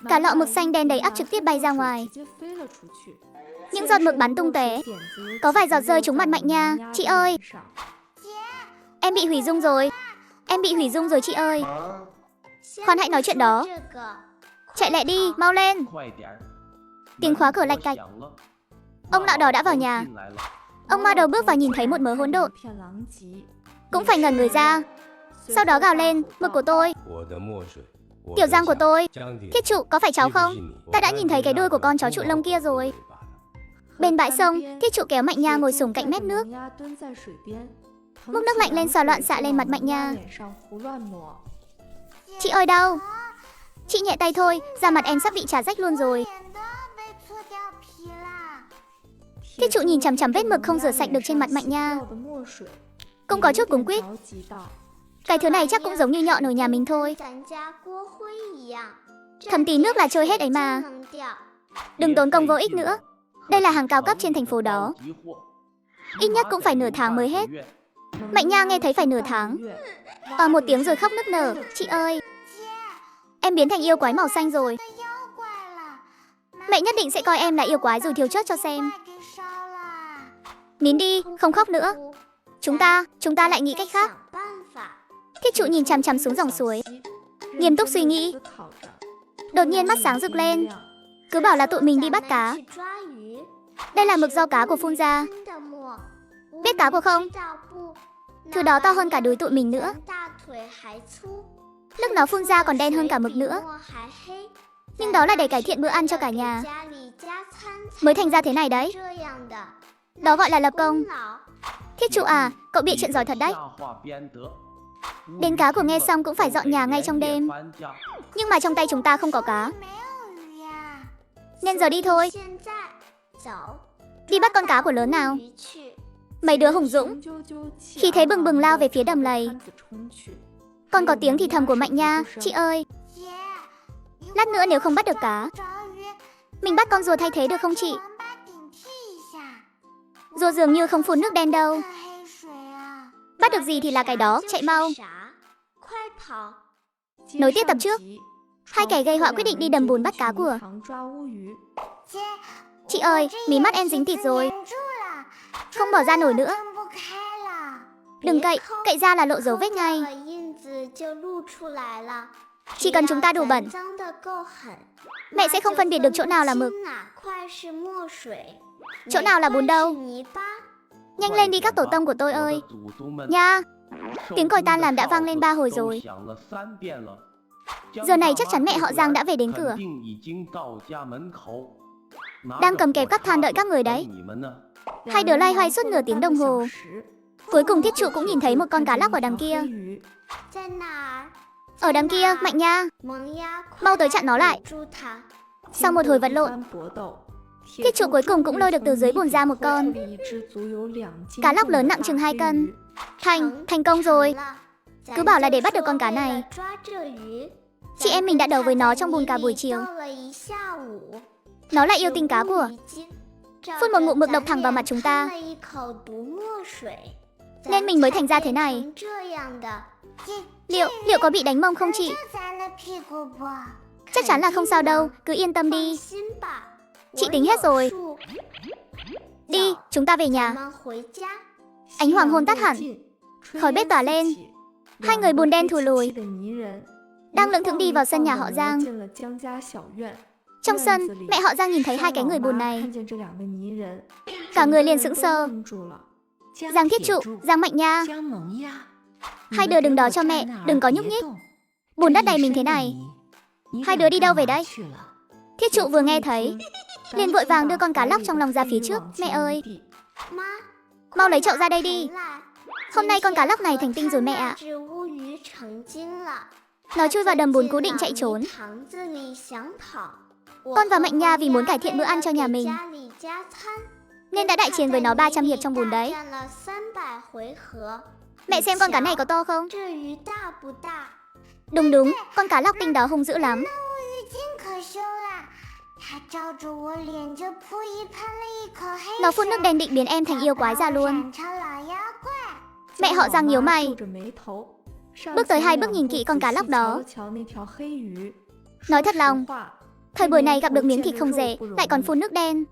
Cả lọ mực xanh đen đầy ắp trực tiếp bay ra ngoài. Những giọt mực bắn tung tóe, có vài giọt rơi trúng mặt Mạnh Nha. Chị ơi, em bị hủy dung rồi. Em bị hủy dung rồi chị ơi. Khoan hãy nói chuyện đó. Chạy lại đi, mau lên. Tiếng khóa cửa lạch cạch. Ông lão đó đã vào nhà. Ông Mao Đầu bước vào nhìn thấy một mớ hỗn độn, cũng phải ngẩn người ra. Sau đó gào lên, mực của tôi, tiểu giang của tôi. Thiết Trụ, có phải cháu không? Ta đã nhìn thấy cái đuôi của con chó trụ lông kia rồi. Bên bãi sông, Thiết Trụ kéo Mạnh Nha ngồi xổm cạnh mép nước. Múc nước lạnh lên xòa loạn xạ lên mặt Mạnh Nha. Chị ơi đau. Chị nhẹ tay thôi, da mặt em sắp bị chà rách luôn rồi. Thiết Trụ nhìn chằm chằm vết mực không rửa sạch được trên mặt Mạnh Nha, cũng có chút cuống quýt. Cái thứ này chắc cũng giống như nhọ nồi nhà mình thôi. Thấm tí nước là trôi hết ấy mà. Đừng tốn công vô ích nữa. Đây là hàng cao cấp trên thành phố đó. Ít nhất cũng phải nửa tháng mới hết. Mạnh Nha nghe thấy phải nửa tháng. Một tiếng rồi khóc nức nở. Chị ơi, em biến thành yêu quái màu xanh rồi. Mẹ nhất định sẽ coi em là yêu quái rồi thiêu chết cho xem. Nín đi, không khóc nữa. Chúng ta lại nghĩ cách khác. Thiết Trụ nhìn chằm chằm xuống dòng suối, nghiêm túc suy nghĩ. Đột nhiên mắt sáng rực lên. Cứ bảo là tụi mình đi bắt cá. Đây là mực do cá của phun ra. Biết cá của không? Thứ đó to hơn cả đùi tụi mình nữa. Nước nó phun ra còn đen hơn cả mực nữa. Nhưng đó là để cải thiện bữa ăn cho cả nhà, mới thành ra thế này đấy. Đó gọi là lập công. Thiết Trụ à, cậu bịa chuyện giỏi thật đấy. Đến cá của nghe xong cũng phải dọn nhà ngay trong đêm. Nhưng mà trong tay chúng ta không có cá, nên giờ đi thôi. Đi bắt con cá của lớn nào. Mấy đứa hùng dũng, khí thế bừng bừng lao về phía đầm lầy. Còn có tiếng thì thầm của Mạnh Nha. Chị ơi, lát nữa nếu không bắt được cá, mình bắt con rùa thay thế được không chị? Rùa dường như không phun nước đen đâu. Bắt được gì thì là cái đó, chạy mau. Nối tiếp tập trước. Hai kẻ gây họa quyết định đi đầm bùn bắt cá của. Chị ơi, mí mắt em dính thịt rồi, không bỏ ra nổi nữa. Đừng cậy, cậy ra là lộ dấu vết ngay. Chỉ cần chúng ta đủ bẩn, mẹ sẽ không phân biệt được chỗ nào là mực, chỗ nào là bùn đâu. Nhanh lên đi các tổ tông của tôi ơi. Nha. Tiếng còi tan làm đã vang lên 3 hồi rồi. Giờ này chắc chắn mẹ họ Giang đã về đến cửa, đang cầm kẹp cắt than đợi các người đấy. Hai đứa loay hoay suốt nửa tiếng đồng hồ. Cuối cùng Thiết Trụ cũng nhìn thấy một con cá lóc ở đằng kia. Ở đằng kia, Mạnh Nha, mau tới chặn nó lại. Sau một hồi vật lộn, Thiết Trụ cuối cùng cũng lôi được từ dưới bùn ra một con cá lóc lớn nặng chừng 2 cân. Thành công rồi. Cứ bảo là để bắt được con cá này, chị em mình đã đấu với nó trong bùn cả buổi chiều. Nó lại yêu tinh cá của. Phun một ngụm mực độc thẳng vào mặt chúng ta, nên mình mới thành ra thế này. Liệu có bị đánh mông không chị? Chắc chắn là không sao đâu, cứ yên tâm đi. Chị tính hết rồi. Đi, chúng ta về nhà. Ánh hoàng hôn tắt hẳn, khói bếp tỏa lên. Hai người bùn đen thù lùi đang lững thững đi vào sân nhà họ Giang. Trong sân, mẹ họ Giang nhìn thấy hai cái người bùn này, cả người liền sững sờ. Giang Thiết Trụ, Giang Mạnh Nha. Hai đứa đứng đó cho mẹ, đừng có nhúc nhích. Bùn đất đầy mình thế này. Hai đứa đi đâu về đây? Thiết trụ vừa nghe thấy, liền vội vàng đưa con cá lóc trong lòng ra phía trước. Mẹ ơi, mau lấy chậu ra đây đi. Hôm nay con cá lóc này thành tinh rồi mẹ ạ. Nó chui vào đầm bùn cố định chạy trốn. Con và Mạnh Nha vì muốn cải thiện bữa ăn cho nhà mình nên đã đại chiến với nó 300 hiệp trong bùn đấy. Mẹ xem con cá này có to không? Đúng, con cá lóc tinh đó hung dữ lắm. Nó phun nước đen định biến em thành yêu quái ra luôn. Mẹ họ Giang nhíu mày, bước tới 2 bước nhìn kỹ con cá lóc đó. Nói thật lòng, thời buổi này gặp được miếng thịt không rẻ, lại còn phun nước đen.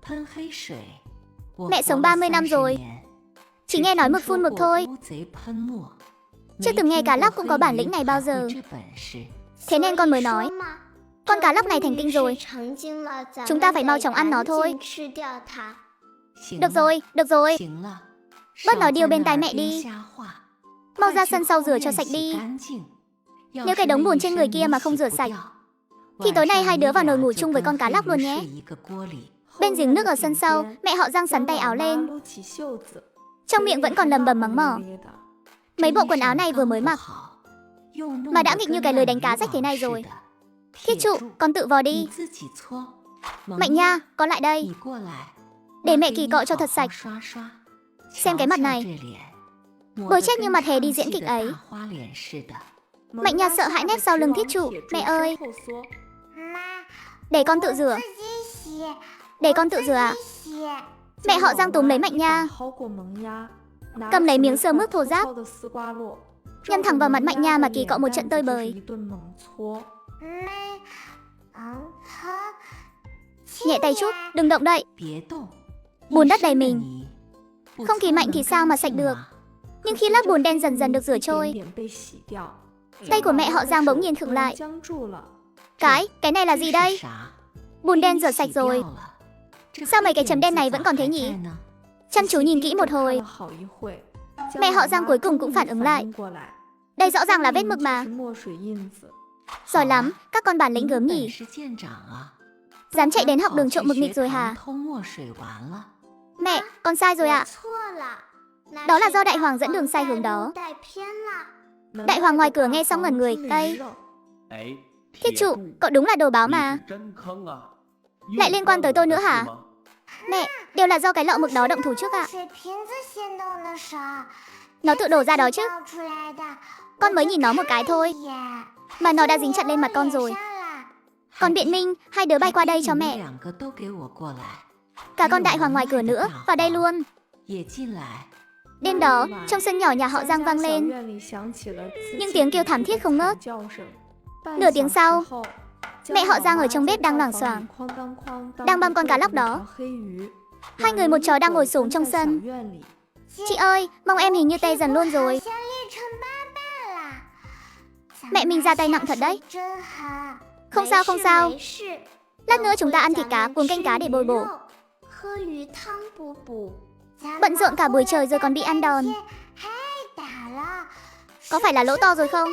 Mẹ sống 30 năm rồi, chỉ nghe nói mực phun mực thôi, chưa từng nghe cá lóc cũng có bản lĩnh này bao giờ. Thế nên con mới nói, con cá lóc này thành tinh rồi, chúng ta phải mau chóng ăn nó thôi. Được rồi, bớt nói điều bên tai mẹ đi. Mau ra sân sau rửa cho sạch đi. Nếu cái đống bùn trên người kia mà không rửa sạch thì tối nay hai đứa vào nồi ngủ chung với con cá lóc luôn nhé. Bên giếng nước ở sân sau, mẹ họ Giang sắn tay áo lên, trong miệng vẫn còn lầm bầm mắng mỏ. Mấy bộ quần áo này vừa mới mặc mà đã nghịch như cái lưới đánh cá rách thế này rồi. Thiết trụ, con tự vò đi. Mạnh Nha, con lại đây, để mẹ kỳ cọ cho thật sạch. Xem cái mặt này, bồi chết như mặt hè đi diễn kịch ấy. Mạnh Nha sợ hãi nép sau lưng thiết trụ. Mẹ ơi, để con tự rửa. À? Mẹ họ Giang túm lấy Mạnh Nha, cầm lấy miếng sơ mướp thô ráp, nhăn thẳng vào mặt Mạnh Nha mà kỳ cọ một trận tơi bời. Nhẹ tay chút, đừng động đậy. Bùn đất đầy mình, không khí mạnh thì sao mà sạch được. Nhưng khi lớp bùn đen dần dần được rửa trôi, tay của mẹ họ Giang bỗng nhiên khựng lại. Cái này là gì đây? Bùn đen rửa sạch rồi, sao mấy cái chấm đen này vẫn còn thế nhỉ? Chăm chú nhìn kỹ một hồi, mẹ họ Giang cuối cùng cũng phản ứng lại. Đây rõ ràng là vết mực mà. Giỏi lắm, các con bản lĩnh gớm nhỉ. Dám chạy đến học đường trộm mực nghịch rồi hả? Mẹ, con sai rồi ạ. Đó là do Đại Hoàng dẫn đường sai hướng đó. Đại Hoàng ngoài cửa nghe xong ngẩn người. Đây, thiết trụ, cậu đúng là đồ báo mà. Lại liên quan tới tôi nữa hả? Mẹ, đều là do cái lọ mực đó động thủ trước ạ. Nó tự đổ ra đó chứ. Con mới nhìn nó một cái thôi mà nó đã dính chặt lên mặt con rồi. Còn biện minh, hai đứa bay qua đây cho mẹ. Cả con Đại Hoàng ngoài cửa nữa, vào đây luôn. Đêm đó, trong sân nhỏ nhà họ Giang vang lên những tiếng kêu thảm thiết không ngớt. Nửa tiếng sau, mẹ họ Giang ở trong bếp đang loảng xoảng, đang băm con cá lóc đó. Hai người một chó đang ngồi xổm trong sân. Chị ơi, mông em hình như tê dần luôn rồi. Mẹ mình ra tay nặng thật đấy. Không sao. Lát nữa chúng ta ăn thịt cá cuốn canh cá để bồi bổ. Bận rộn cả buổi trời rồi còn bị ăn đòn. Có phải là lỗ to rồi không?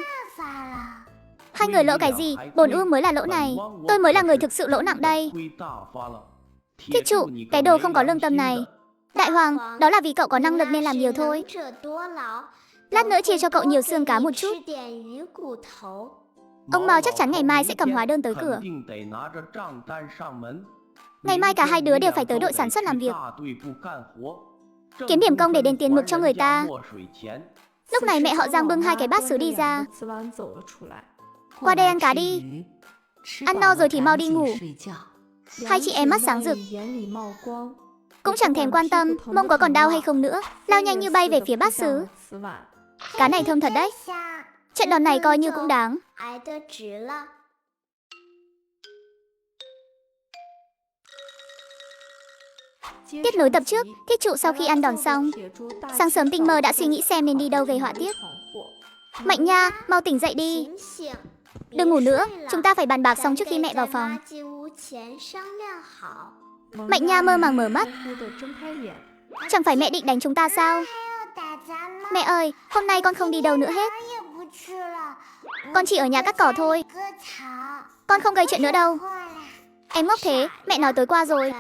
Hai người lỗ cái gì? Bồn ư mới là lỗ này. Tôi mới là người thực sự lỗ nặng đây. Thiết trụ, cái đồ không có lương tâm này. Đại Hoàng, đó là vì cậu có năng lực nên làm nhiều thôi. Lát nữa chia cho cậu nhiều xương cá một chút. Ông Mao chắc chắn ngày mai sẽ cầm hóa đơn tới cửa. Ngày mai cả hai đứa đều phải tới đội sản xuất làm việc, kiếm điểm công để đền tiền mực cho người ta. Lúc này mẹ họ Giang bưng 2 cái bát sứ đi ra. Qua đây ăn cá đi. Ăn no rồi thì mau đi ngủ. Hai chị em mắt sáng rực, cũng chẳng thèm quan tâm mông có còn đau hay không nữa, lao nhanh như bay về phía bát sứ. Cá này thơm thật đấy. Trận đòn này coi như cũng đáng. Tiếp nối tập trước, thiết trụ sau khi ăn đòn xong, sáng sớm tinh mơ đã suy nghĩ xem nên đi đâu về họa tiết. Mạnh Nha, mau tỉnh dậy đi. Đừng ngủ nữa, chúng ta phải bàn bạc xong trước khi mẹ vào phòng. Mạnh Nha mơ màng mở mắt. Chẳng phải mẹ định đánh chúng ta sao? Mẹ ơi, hôm nay con không đi đâu nữa hết. Con chỉ ở nhà cắt cỏ thôi. Con không gây chuyện nữa đâu. Em ngốc thế, mẹ nói tối qua rồi.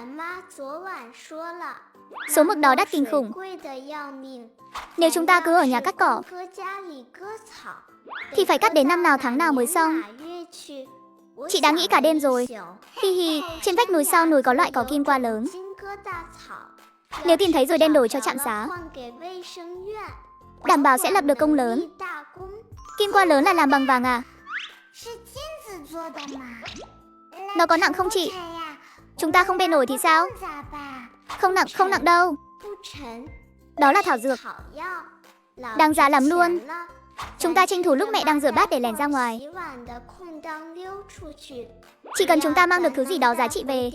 Số mực đó đắt kinh khủng. Nếu chúng ta cứ ở nhà cắt cỏ thì phải cắt đến năm nào tháng nào mới xong. Chị đã nghĩ cả đêm rồi. Hi hi, trên vách núi sau núi có loại cỏ kim qua lớn. Nếu tìm thấy rồi đem đổi cho trạm xá, đảm bảo sẽ lập được công lớn. Kim qua lớn là làm bằng vàng à? Nó có nặng không chị? Chúng ta không bê nổi thì sao? Không nặng đâu. Đó là thảo dược. Đáng giá lắm luôn. Chúng ta tranh thủ lúc mẹ đang rửa bát để lẻn ra ngoài. Chỉ cần chúng ta mang được thứ gì đó giá trị về,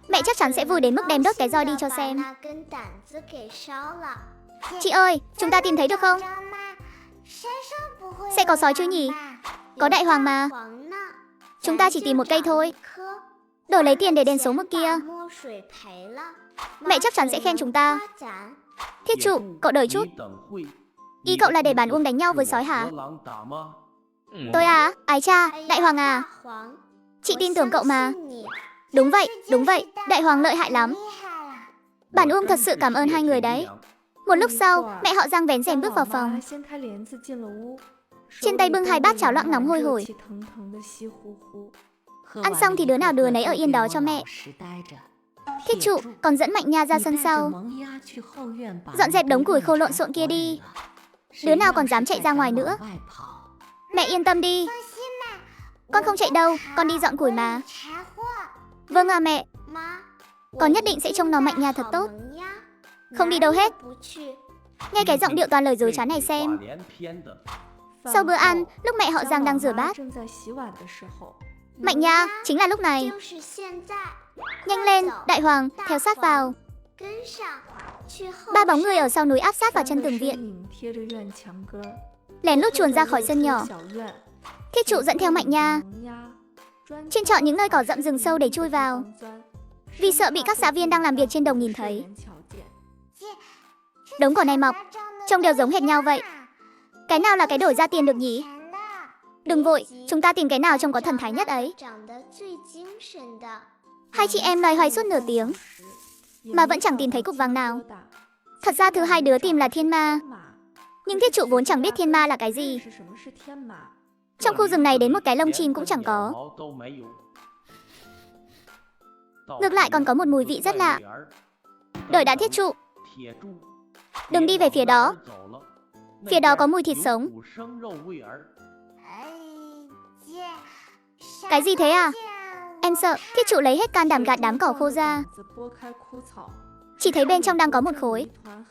mẹ chắc chắn sẽ vui đến mức đem đốt cái roi đi cho xem. Chị ơi, chúng ta tìm thấy được không? Sẽ có sói chứ nhỉ? Có đại hoàng mà. Chúng ta chỉ tìm một cây thôi, đổi lấy tiền để đền số mực kia. Mẹ chắc chắn sẽ khen chúng ta. Thiết trụ, cậu đợi chút. Ý cậu là để bàn Uông đánh nhau với sói hả? Tôi à? Ái cha, đại hoàng à? Chị tin tưởng cậu mà. Đúng vậy, đại hoàng lợi hại lắm. Bản Uông thật sự cảm ơn hai người đấy. Một lúc sau, mẹ họ Giang vén rèm bước vào phòng. Trên tay bưng hai bát cháo loãng nóng hôi hổi. Ăn xong thì đứa nào đứa nấy ở yên đó cho mẹ. Thiết trụ, còn dẫn Mạnh Nha ra sân sau. Dọn dẹp đống củi khô lộn xộn kia đi. Đứa nào còn dám chạy ra ngoài nữa. Mẹ yên tâm đi. Con không chạy đâu, con đi dọn củi mà. Vâng à mẹ. Con nhất định sẽ trông nó Mạnh Nha thật tốt. Không đi đâu hết. Nghe cái giọng điệu toàn lời dối trá này xem. Sau bữa ăn, lúc mẹ họ Giang đang rửa bát, Mạnh Nha, chính là lúc này. Nhanh lên, đại hoàng, theo sát vào. Ba bóng người ở sau núi áp sát vào chân tường viện, lén lút chuồn ra khỏi sân nhỏ. Thiết trụ dẫn theo Mạnh Nha, chuyên chọn những nơi cỏ rậm rừng sâu để chui vào, vì sợ bị các xã viên đang làm việc trên đồng nhìn thấy. Đống cỏ này mọc, trông đều giống hệt nhau vậy. Cái nào là cái đổi ra tiền được nhỉ? Đừng vội, chúng ta tìm cái nào trông có thần thái nhất ấy. Hai chị em loay hoay suốt nửa tiếng mà vẫn chẳng tìm thấy cục vàng nào. Thật ra thứ hai đứa tìm là thiên ma, nhưng thiết trụ vốn chẳng biết thiên ma là cái gì. Trong khu rừng này đến một cái lông chim cũng chẳng có. Ngược lại còn có một mùi vị rất lạ. Đợi đã thiết trụ. Đừng đi về phía đó. Phía đó có mùi thịt sống. Cái gì thế à? Em sợ. Thiết trụ lấy hết can đảm gạt đám cỏ khô ra. Chỉ thấy bên trong đang có một khối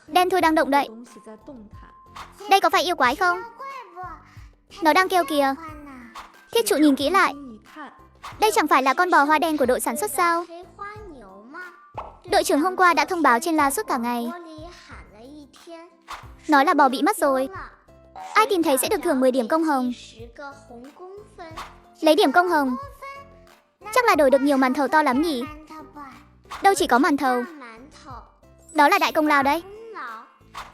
đen thui đang động đậy. Đây có phải yêu quái không? Nó đang kêu kìa. Thiết trụ nhìn kỹ lại. Đây chẳng phải là con bò hoa đen của đội sản xuất sao? Đội trưởng hôm qua đã thông báo trên la suốt cả ngày, nói là bò bị mất rồi. Ai tìm thấy sẽ được thưởng 10 điểm công hồng. Lấy điểm công hồng chắc là đổi được nhiều màn thầu to lắm nhỉ? Đâu chỉ có màn thầu, đó là đại công lao đấy.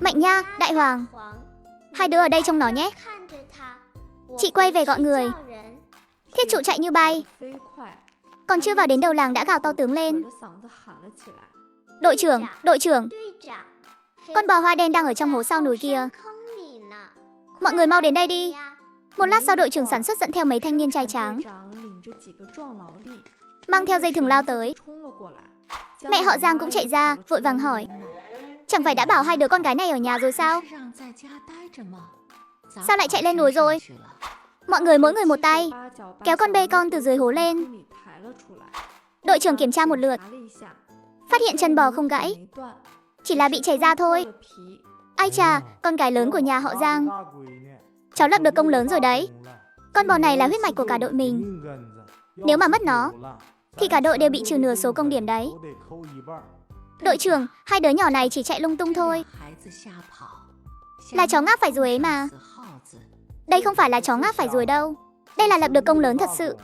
Mạnh Nha, đại hoàng, hai đứa ở đây trông nó nhé. Chị quay về gọi người. Thiết trụ chạy như bay, còn chưa vào đến đầu làng đã gào to tướng lên. Đội trưởng, con bò hoa đen đang ở trong hố sau núi kia. Mọi người mau đến đây đi. Một lát sau đội trưởng sản xuất dẫn theo mấy thanh niên trai tráng, mang theo dây thừng lao tới. Mẹ họ Giang cũng chạy ra, vội vàng hỏi: chẳng phải đã bảo hai đứa con gái này ở nhà rồi sao? Sao lại chạy lên núi rồi? Mọi người mỗi người một tay kéo con bê con từ dưới hố lên. Đội trưởng kiểm tra một lượt, phát hiện chân bò không gãy, chỉ là bị chảy ra thôi. Ai chà, con gái lớn của nhà họ Giang, cháu lập được công lớn rồi đấy. Con bò này là huyết mạch của cả đội mình. Nếu mà mất nó thì cả đội đều bị trừ nửa số công điểm đấy. Đội trưởng, hai đứa nhỏ này chỉ chạy lung tung thôi. Là chó ngáp phải ruồi ấy mà. Đây không phải là chó ngáp phải ruồi đâu. Đây là lập được công lớn thật sự.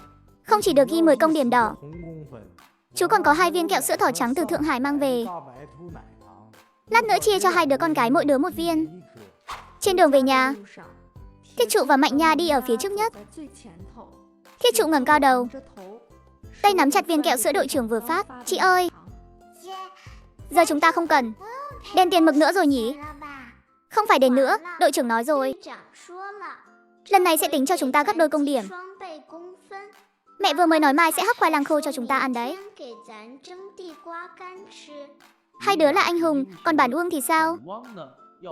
Không chỉ được ghi 10 công điểm đỏ, chú còn có 2 viên kẹo sữa thỏ trắng từ Thượng Hải mang về. Lát nữa chia cho hai đứa con gái mỗi đứa một viên. Trên đường về nhà, Thiết Trụ và Mạnh Nha đi ở phía trước nhất. Thiết Trụ ngẩng cao đầu, tay nắm chặt viên kẹo sữa đội trưởng vừa phát. Chị ơi, giờ chúng ta không cần đền tiền mực nữa rồi nhỉ? Không phải đền nữa, đội trưởng nói rồi. Lần này sẽ tính cho chúng ta gấp đôi công điểm. Mẹ vừa mới nói mai sẽ hấp khoai lang khô cho chúng ta ăn đấy. Hai đứa là anh hùng, còn Bản Uông thì sao?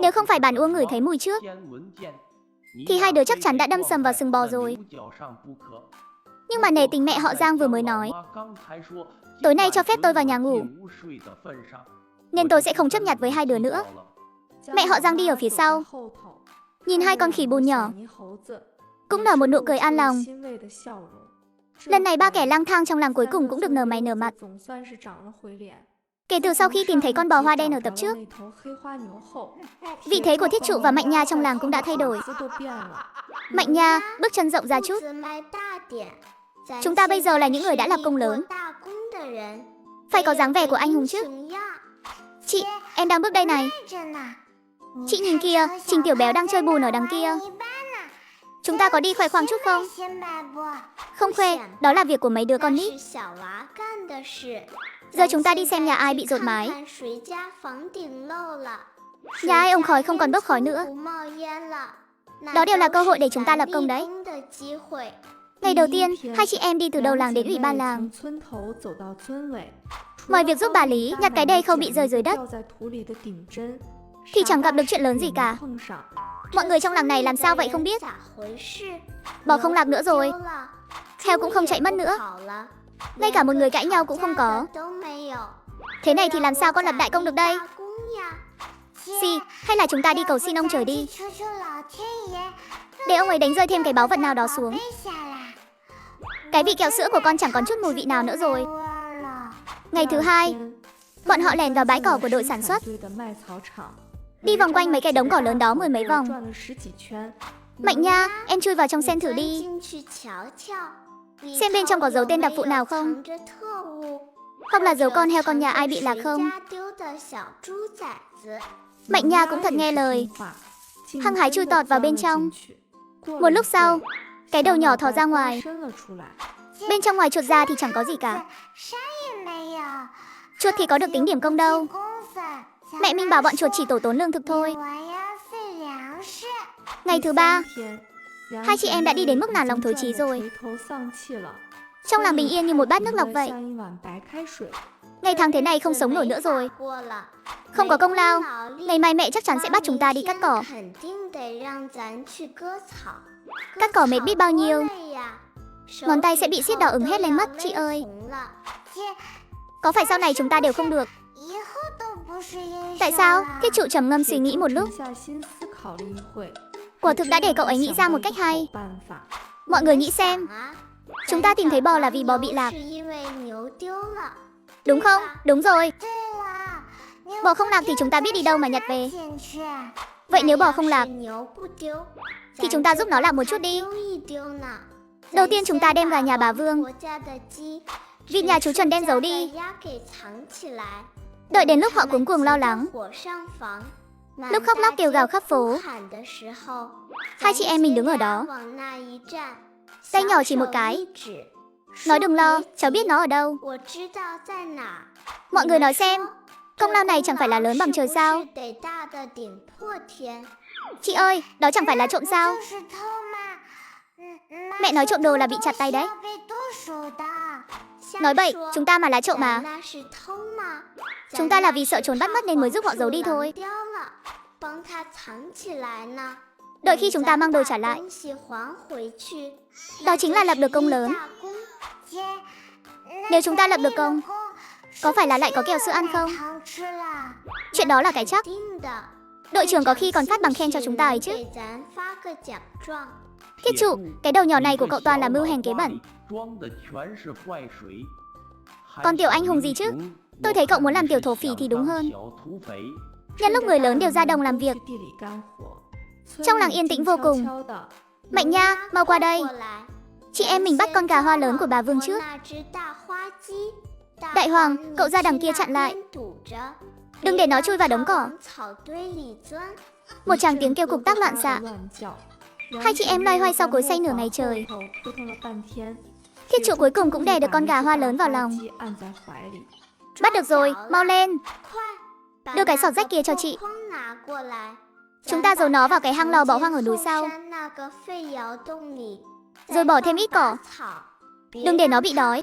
Nếu không phải Bản Uông ngửi thấy mùi trước, thì hai đứa chắc chắn đã đâm sầm vào sừng bò rồi. Nhưng mà nể tình mẹ họ Giang vừa mới nói, tối nay cho phép tôi vào nhà ngủ, nên tôi sẽ không chấp nhặt với hai đứa nữa. Mẹ họ Giang đi ở phía sau, nhìn hai con khỉ bùn nhỏ, cũng nở một nụ cười an lòng. Lần này ba kẻ lang thang trong làng cuối cùng cũng được nở mày nở mặt. Kể từ sau khi tìm thấy con bò hoa đen ở tập trước, vị thế của Thiết Trụ và Mạnh Nha trong làng cũng đã thay đổi. Mạnh Nha bước chân rộng ra chút. Chúng ta bây giờ là những người đã lập công lớn, phải có dáng vẻ của anh hùng chứ. Chị, em đang bước đây này. Chị nhìn kìa, Trình Tiểu Béo đang chơi bùn ở đằng kia. Chúng ta có đi khoe khoang chút không? Không khoe, đó là việc của mấy đứa con nít. Giờ chúng ta đi xem nhà ai bị dột mái. Nhà ai ống khói không còn bốc khói nữa. Đó đều là cơ hội để chúng ta lập công đấy. Ngày đầu tiên, hai chị em đi từ đầu làng đến ủy ban làng. Ngoài việc giúp bà Lý nhặt cái đê không bị rơi dưới đất, thì chẳng gặp được chuyện lớn gì cả. Mọi người trong làng này làm sao vậy không biết. Bò không lạc nữa rồi, heo cũng không chạy mất nữa, ngay cả một người cãi nhau cũng không có. Thế này thì làm sao con lập đại công được đây? Hay là chúng ta đi cầu xin ông trời đi, để ông ấy đánh rơi thêm cái báu vật nào đó xuống. Cái vị kẹo sữa của con chẳng còn chút mùi vị nào nữa rồi. Ngày thứ hai, bọn họ lèn vào bãi cỏ của đội sản xuất, đi vòng quanh mấy cái đống cỏ lớn đó mười mấy vòng. Mạnh Nha, em chui vào trong xem thử đi, xem bên trong có dấu tên đặc vụ nào không, hoặc là dấu con heo con nhà ai bị lạc không. Mạnh Nha cũng thật nghe lời, hăng hái chui tọt vào bên trong. Một lúc sau, cái đầu nhỏ thò ra ngoài. Bên trong ngoài chuột ra thì chẳng có gì cả. Chuột thì có được tính điểm công đâu. Mẹ mình bảo bọn chuột chỉ tổ tốn lương thực thôi. Ngày thứ ba, hai chị em đã đi đến mức nản lòng thối chí rồi. Trong làng bình yên như một bát nước lọc vậy. Ngày tháng thế này không sống nổi nữa rồi. Không có công lao, ngày mai mẹ chắc chắn sẽ bắt chúng ta đi cắt cỏ. Cắt cỏ mệt biết bao nhiêu, ngón tay sẽ bị siết đỏ ửng hết lên mất chị ơi. Có phải sau này chúng ta đều không được? Tại sao? Thiết Trụ trầm ngâm suy nghĩ một lúc. Quả thực đã để cậu ấy nghĩ ra một cách hay. Mọi người nghĩ xem, chúng ta tìm thấy bò là vì bò bị lạc, đúng không? Đúng rồi. Bò không lạc thì chúng ta biết đi đâu mà nhặt về. Vậy nếu bò không lạc thì chúng ta giúp nó làm một chút đi. Đầu tiên chúng ta đem vào nhà bà Vương, vịt nhà chú Trần đem giấu đi. Đợi đến lúc họ cuống cuồng lo lắng, lúc khóc lóc kêu gào khắp phố, hai chị em mình đứng ở đó, tay nhỏ chỉ một cái, nói đừng lo, cháu biết nó ở đâu. Mọi người nói xem, công lao này chẳng phải là lớn bằng trời sao? Chị ơi, đó chẳng phải là trộm sao? Mẹ nói trộm đồ là bị chặt tay đấy. Nói bậy, chúng ta mà là trộm mà. Chúng ta là vì sợ trốn bắt mất nên mới giúp họ giấu đi thôi. Đợi khi chúng ta mang đồ trả lại, đó chính là lập được công lớn. Nếu chúng ta lập được công, có phải là lại có kẹo sữa ăn không? Chuyện đó là cái chắc. Đội trưởng có khi còn phát bằng khen cho chúng ta ấy chứ. Thiết Trụ, cái đầu nhỏ này của cậu toàn là mưu hành kế bẩn. Còn tiểu anh hùng gì chứ? Tôi thấy cậu muốn làm tiểu thổ phỉ thì đúng hơn. Nhân lúc người lớn đều ra đồng làm việc, trong làng yên tĩnh vô cùng. Mạnh Nha, mau qua đây. Chị em mình bắt con gà hoa lớn của bà Vương trước. Đại Hoàng, cậu ra đằng kia chặn lại. Đừng để nó chui vào đống cỏ. Một tràng tiếng kêu cục tác loạn xạ. Hai chị em loay hoay sau cối xay nửa ngày trời. Thiết trụ cuối cùng cũng đè được con gà hoa lớn vào lòng. Bắt được rồi, mau lên. Đưa cái sọt rách kia cho chị. Chúng ta giấu nó vào cái hang lò bỏ hoang ở núi sau, rồi bỏ thêm ít cỏ. Đừng để nó bị đói.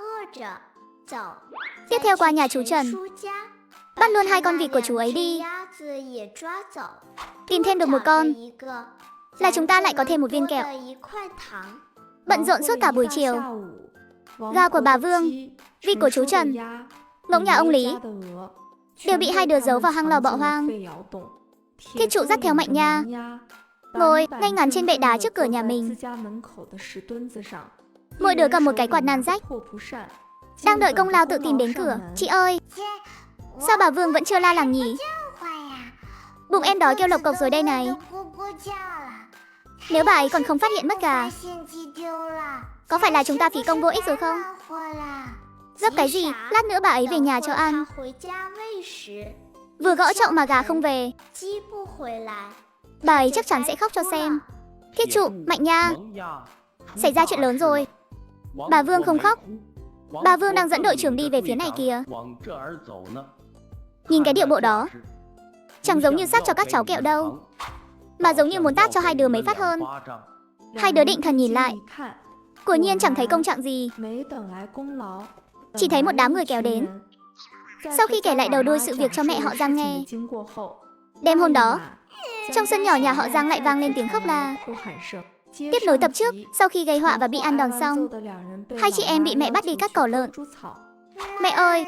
Tiếp theo qua nhà chú Trần, bắt luôn hai con vịt của chú ấy đi. Tìm thêm được một con là chúng ta lại có thêm một viên kẹo. Bận rộn suốt cả buổi chiều. Gà của bà Vương, vịt của chú Trần, ngỗng nhà ông Lý đều bị hai đứa giấu vào hang lò bỏ hoang. Thiết trụ dắt theo Mạnh Nha, ngồi ngay ngắn trên bệ đá trước cửa nhà mình. Mỗi đứa cầm một cái quạt nan rách, đang đợi Công Lao tự tìm đến cửa. Chị ơi, sao bà Vương vẫn chưa la làng nhỉ? Bụng em đói kêu lộc cộc rồi đây này. Nếu bà ấy còn không phát hiện mất gà, có phải là chúng ta phí công vô ích rồi không? Gấp cái gì, lát nữa bà ấy về nhà cho ăn. Vừa gõ chậu mà gà không về, bà ấy chắc chắn sẽ khóc cho xem. Thiết trụ, Mạnh Nha, xảy ra chuyện lớn rồi. Bà Vương không khóc. Bà Vương đang dẫn đội trưởng đi về phía này kìa. Nhìn cái điệu bộ đó, chẳng giống như sát cho các cháu kẹo đâu, mà giống như muốn tát cho hai đứa mấy phát hơn. Hai đứa định thần nhìn lại, quả nhiên chẳng thấy công trạng gì, chỉ thấy một đám người kéo đến. Sau khi kể lại đầu đuôi sự việc cho mẹ họ Giang nghe, đêm hôm đó, trong sân nhỏ nhà họ Giang lại vang lên tiếng khóc la. Tiếp nối tập trước, sau khi gây họa và bị ăn đòn xong, hai chị em bị mẹ bắt đi cắt cỏ lợn. Mẹ ơi,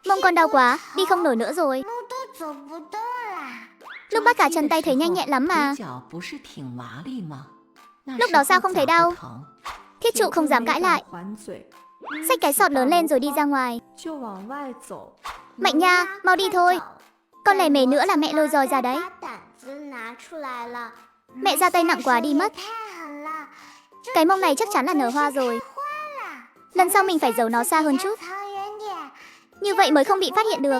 mông con đau quá, đi không nổi nữa rồi. Lúc bắt cả chân tay thấy nhanh nhẹn lắm mà. Lúc đó sao không thấy đau? Thiết trụ không dám cãi lại, xách cái sọt lớn lên rồi đi ra ngoài. Mạnh Nha, mau đi thôi, con lề mề nữa là mẹ lôi roi ra đấy. Mẹ ra tay nặng quá đi mất. Cái mông này chắc chắn là nở hoa rồi. Lần sau mình phải giấu nó xa hơn chút, như vậy mới không bị phát hiện được.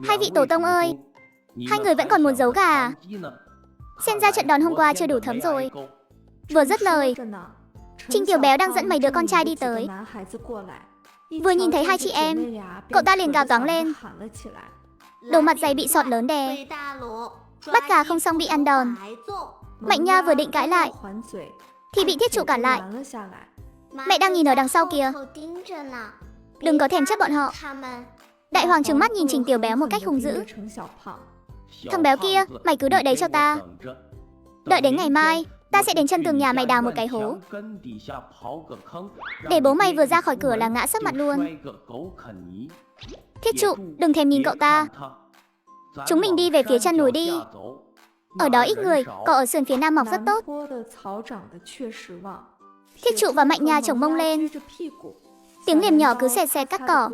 Hai vị tổ tông ơi, hai người vẫn còn muốn giấu gà à? Xem ra trận đòn hôm qua chưa đủ thấm rồi. Vừa dứt lời, Trinh Tiểu Béo đang dẫn mấy đứa con trai đi tới. Vừa nhìn thấy hai chị em, cậu ta liền gào toáng lên. Đồ mặt dày bị sọt lớn đè, bắt gà không xong bị ăn đòn. Mạnh Nha vừa định cãi lại thì bị thiết trụ cản lại. Mẹ đang nhìn ở đằng sau kìa, đừng có thèm chấp bọn họ. Đại hoàng trừng mắt nhìn Trình Tiểu Béo một cách hung dữ. Thằng béo kia, mày cứ đợi đấy cho ta. Đợi đến ngày mai, ta sẽ đến chân tường nhà mày đào một cái hố, để bố mày vừa ra khỏi cửa là ngã sấp mặt luôn. Thiết trụ, đừng thèm nhìn cậu ta. Chúng mình đi về phía chân núi đi. Ở đó ít người, cỏ ở sườn phía nam mọc rất tốt. Thiết trụ và Mạnh Nha chồng mông lên, tiếng liềm nhỏ cứ xẹt xẹt cắt cỏ.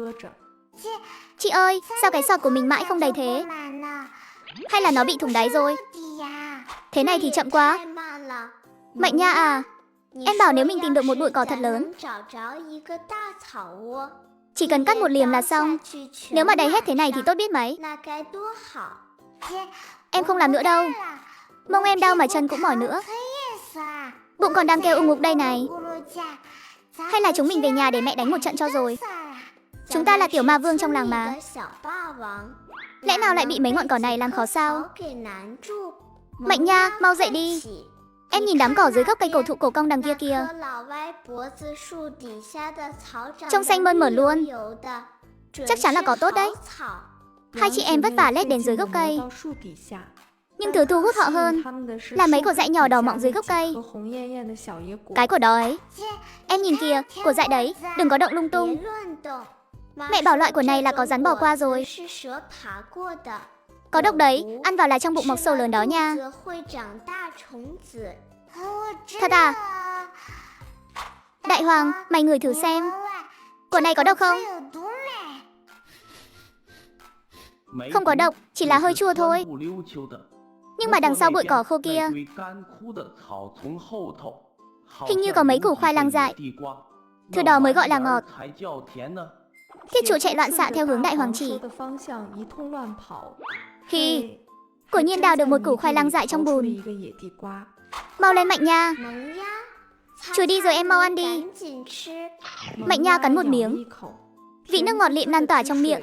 Chị ơi, sao cái sọt của mình mãi không đầy thế? Hay là nó bị thủng đáy rồi? Thế này thì chậm quá. Mạnh Nha à, em bảo nếu mình tìm được một bụi cỏ thật lớn, chỉ cần cắt một liềm là xong. Nếu mà đầy hết thế này thì tốt biết mấy. Em không làm nữa đâu. Mông em đau mà chân cũng mỏi nữa. Bụng còn đang kêu ung ục đây này. Hay là chúng mình về nhà để mẹ đánh một trận cho rồi. Chúng ta là tiểu ma vương trong làng mà. Lẽ nào lại bị mấy ngọn cỏ này làm khó sao? Mạnh Nha, mau dậy đi. Em nhìn đám cỏ dưới gốc cây cổ thụ cổ cong đằng kia kìa, trông xanh mơn mởn luôn. Chắc chắn là cỏ tốt đấy. Hai chị em vất vả lết đến dưới gốc cây, nhưng thứ thu hút họ hơn là mấy cỏ dại nhỏ đỏ mọng dưới gốc cây. Cái của đó ấy, em nhìn kìa, của dại đấy, đừng có động lung tung. Mẹ bảo loại của này là có rắn bò qua rồi. Có độc đấy, ăn vào là trong bụng mọc sâu lớn đó nha. Thật à? Đại hoàng, mày ngửi thử xem, quả này có độc không? Không có độc, chỉ là hơi chua thôi. Nhưng mà đằng sau bụi cỏ khô kia, hình như có mấy củ khoai lang dại. Thứ đó mới gọi là ngọt. Thiết trụ chạy loạn xạ theo hướng đại hoàng chỉ. Khi quả nhiên đào được một củ khoai lang dại trong bùn. Mau lên Mạnh Nha. Chùi đi rồi em mau ăn đi. Mạnh Nha cắn một miếng. Vị nước ngọt lịm lan tỏa trong miệng.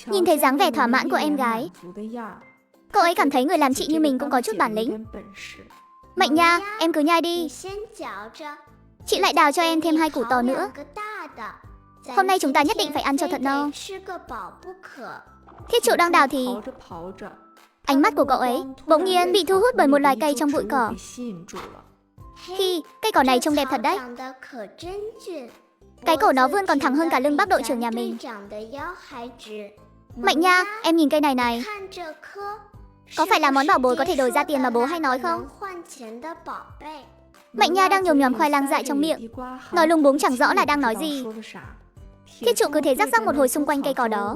Nhìn thấy dáng vẻ thỏa mãn của em gái, cậu ấy cảm thấy người làm chị như mình cũng có chút bản lĩnh. Mạnh Nha, em cứ nhai đi. Chị lại đào cho em thêm 2 củ to nữa. Hôm nay chúng ta nhất định phải ăn cho thật no. Thiết trụ đang đào thì ánh mắt của cậu ấy bỗng nhiên bị thu hút bởi một loài cây trong bụi cỏ. Khi cây cỏ này trông đẹp thật đấy. Cái cổ nó vươn còn thẳng hơn cả lưng bác đội trưởng nhà mình. Mạnh Nha, em nhìn cây này này. Có phải là món bảo bối có thể đổi ra tiền mà bố hay nói không? Mạnh Nha đang nhồm nhòm khoai lang dại trong miệng, nói lung búng chẳng rõ là đang nói gì. Thiết trụ cứ thế rắc rắc một hồi xung quanh cây cỏ đó,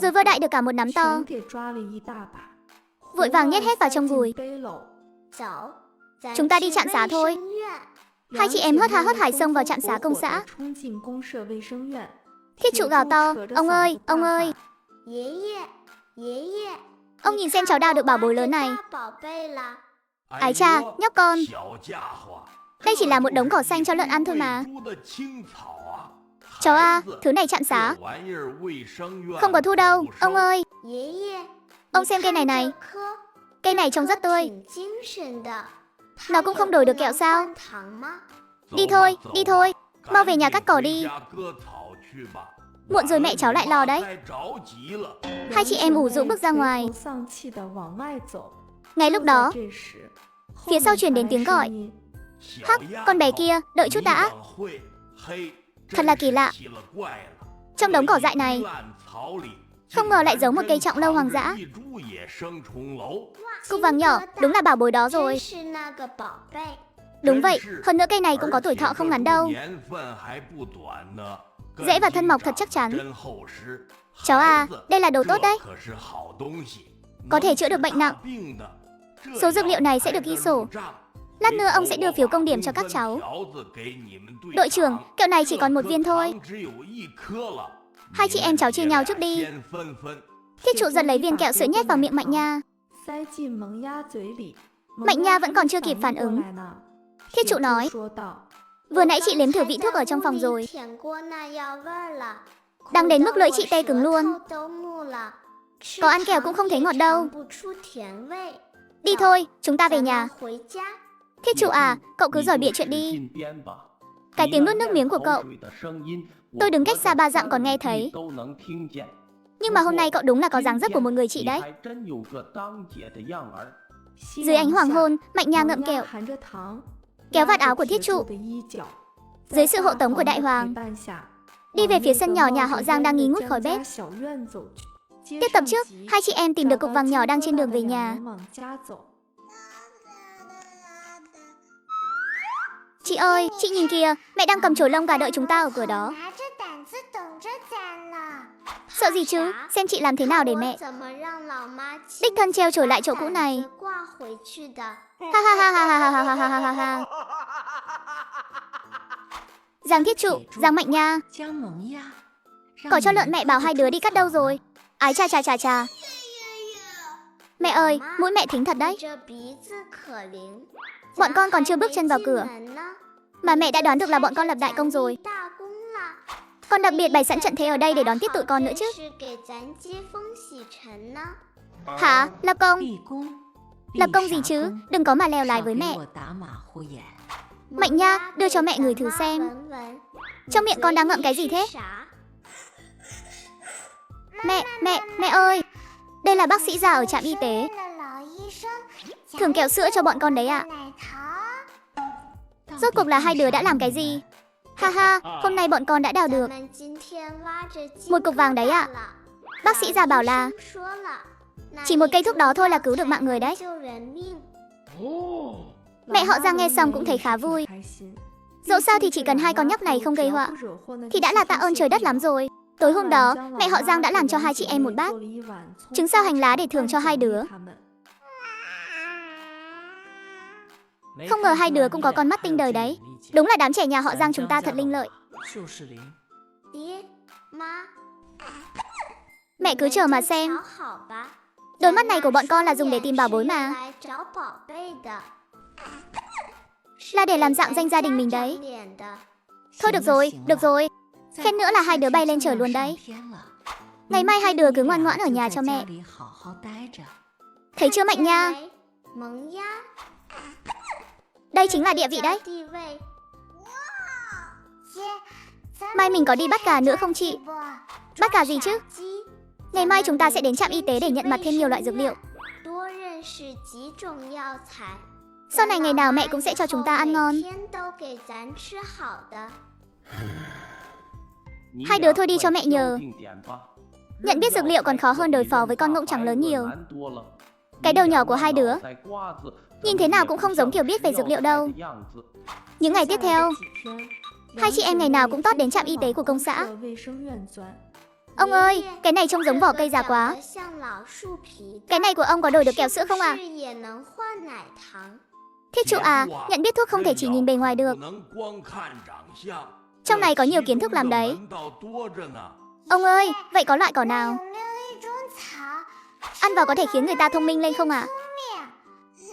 rồi vơ đại được cả một nắm to. Vội vàng nhét hết vào trong gùi. Chúng ta đi trạm xá thôi. Hai chị em hớt hà hớt hải xông vào trạm xá công xã. Thiết trụ gào to, ông ơi, ông ơi. Ông nhìn xem cháu đào được bảo bối lớn này. Ái cha, nhóc con. Đây chỉ là một đống cỏ xanh cho lợn ăn thôi mà. Cháu à, thứ này trạm xá. Không có thu đâu, ông ơi. Ông xem cây này này. Cây này trông rất tươi. Nó cũng không đổi được kẹo sao? Đi thôi, đi thôi. Mau về nhà cắt cỏ đi. Muộn rồi mẹ cháu lại lo đấy. Hai chị em ủ rũ bước ra ngoài. Ngay lúc đó, phía sau truyền đến tiếng gọi. Hắc, con bé kia, đợi chút đã. Thật là kỳ lạ. Trong đống cỏ dại này, không ngờ lại giống một cây trọng lâu hoang dã. Cúc vàng nhỏ, đúng là bảo bối đó rồi. Đúng vậy, hơn nữa cây này cũng có tuổi thọ không ngắn đâu. Rễ và thân mọc thật chắc chắn. Cháu à, đây là đồ tốt đấy. Có thể chữa được bệnh nặng. Số dược liệu này sẽ được ghi sổ. Lát nữa ông sẽ đưa phiếu công điểm cho các cháu. Đội trưởng, kẹo này chỉ còn 1 viên thôi. Hai chị em cháu chia nhau trước đi. Thiết trụ giật lấy viên kẹo sữa nhét vào miệng Mạnh Nha. Mạnh Nha vẫn còn chưa kịp phản ứng. Thiết trụ nói, vừa nãy chị nếm thử vị thuốc ở trong phòng rồi. Đang đến mức lưỡi chị tê cứng luôn. Có ăn kẹo cũng không thấy ngọt đâu. Đi thôi, chúng ta về nhà. Thiết trụ à, cậu cứ giỏi bịa chuyện đi. Cái tiếng nuốt nước miếng của cậu, tôi đứng cách xa 3 dặm còn nghe thấy. Nhưng mà hôm nay cậu đúng là có dáng dấp của một người chị đấy. Dưới ánh hoàng hôn, Mạnh Nha ngậm kẹo, kéo vạt áo của thiết trụ. Dưới sự hộ tống của đại hoàng, đi về phía sân nhỏ nhà họ Giang đang nghi ngút khói bếp. Tiếp tập trước, hai chị em tìm được cục vàng nhỏ đang trên đường về nhà. Chị ơi, chị nhìn kìa, mẹ đang cầm chổi lông gà đợi chúng ta ở cửa đó. Sợ gì chứ, xem chị làm thế nào để mẹ. Đích thân treo chổi lại chỗ cũ này. Ha ha ha ha ha ha ha ha ha ha. Giang thiết trụ, Giang Mạnh Nha. Cỏ cho lợn mẹ bảo hai đứa đi cắt đâu rồi? Ái cha cha cha cha. Mẹ ơi, mũi mẹ thính thật đấy. Bọn con còn chưa bước chân vào cửa mà mẹ đã đoán được là bọn con lập đại công rồi. Con đặc biệt bày sẵn trận thế ở đây để đón tiếp tụi con nữa chứ. Hả? Lập công? Lập công gì chứ? Đừng có mà lèo lái với mẹ. Mạnh Nha, đưa cho mẹ ngửi thử xem. Trong miệng con đang ngậm cái gì thế? Mẹ ơi. Đây là bác sĩ già ở trạm y tế. Thưởng kẹo sữa cho bọn con đấy ạ. Rốt cuộc là hai đứa đã làm cái gì? Ha ha, hôm nay bọn con đã đào được một cục vàng đấy ạ. Bác sĩ già bảo là chỉ một cây thuốc đó thôi là cứu được mạng người đấy. Mẹ họ Giang nghe xong cũng thấy khá vui. Dẫu sao thì chỉ cần hai con nhóc này không gây họa thì đã là tạ ơn trời đất lắm rồi. Tối hôm đó, mẹ họ Giang đã làm cho hai chị em một bát trứng sao hành lá để thưởng cho hai đứa. Không ngờ hai đứa cũng có con mắt tinh đời đấy. Đúng là đám trẻ nhà họ Giang chúng ta thật linh lợi. Mẹ cứ chờ mà xem. Đôi mắt này của bọn con là dùng để tìm bảo bối mà. Là để làm dạng danh gia đình mình đấy. Thôi được rồi. Khen nữa là hai đứa bay lên trời luôn đấy. Ngày mai hai đứa cứ ngoan ngoãn ở nhà cho mẹ. Thấy chưa Mạnh Nha? Đây chính là địa vị đấy. Mai mình có đi bắt gà nữa không chị? Bắt gà gì chứ? Ngày mai chúng ta sẽ đến trạm y tế để nhận mặt thêm nhiều loại dược liệu. Sau này ngày nào mẹ cũng sẽ cho chúng ta ăn ngon. Hai đứa thôi đi cho mẹ nhờ. Nhận biết dược liệu còn khó hơn đối phó với con ngỗng trắng lớn nhiều. Cái đầu nhỏ của hai đứa nhìn thế nào cũng không giống kiểu biết về dược liệu đâu. Những ngày tiếp theo, hai chị em ngày nào cũng tót đến trạm y tế của công xã. Ông ơi, cái này trông giống vỏ cây già quá. Cái này của ông có đổi được kẹo sữa không ạ? Thiết trụ à, nhận biết thuốc không thể chỉ nhìn bề ngoài được. Trong này có nhiều kiến thức lắm đấy. Ông ơi, vậy có loại cỏ nào ăn vào có thể khiến người ta thông minh lên không ạ?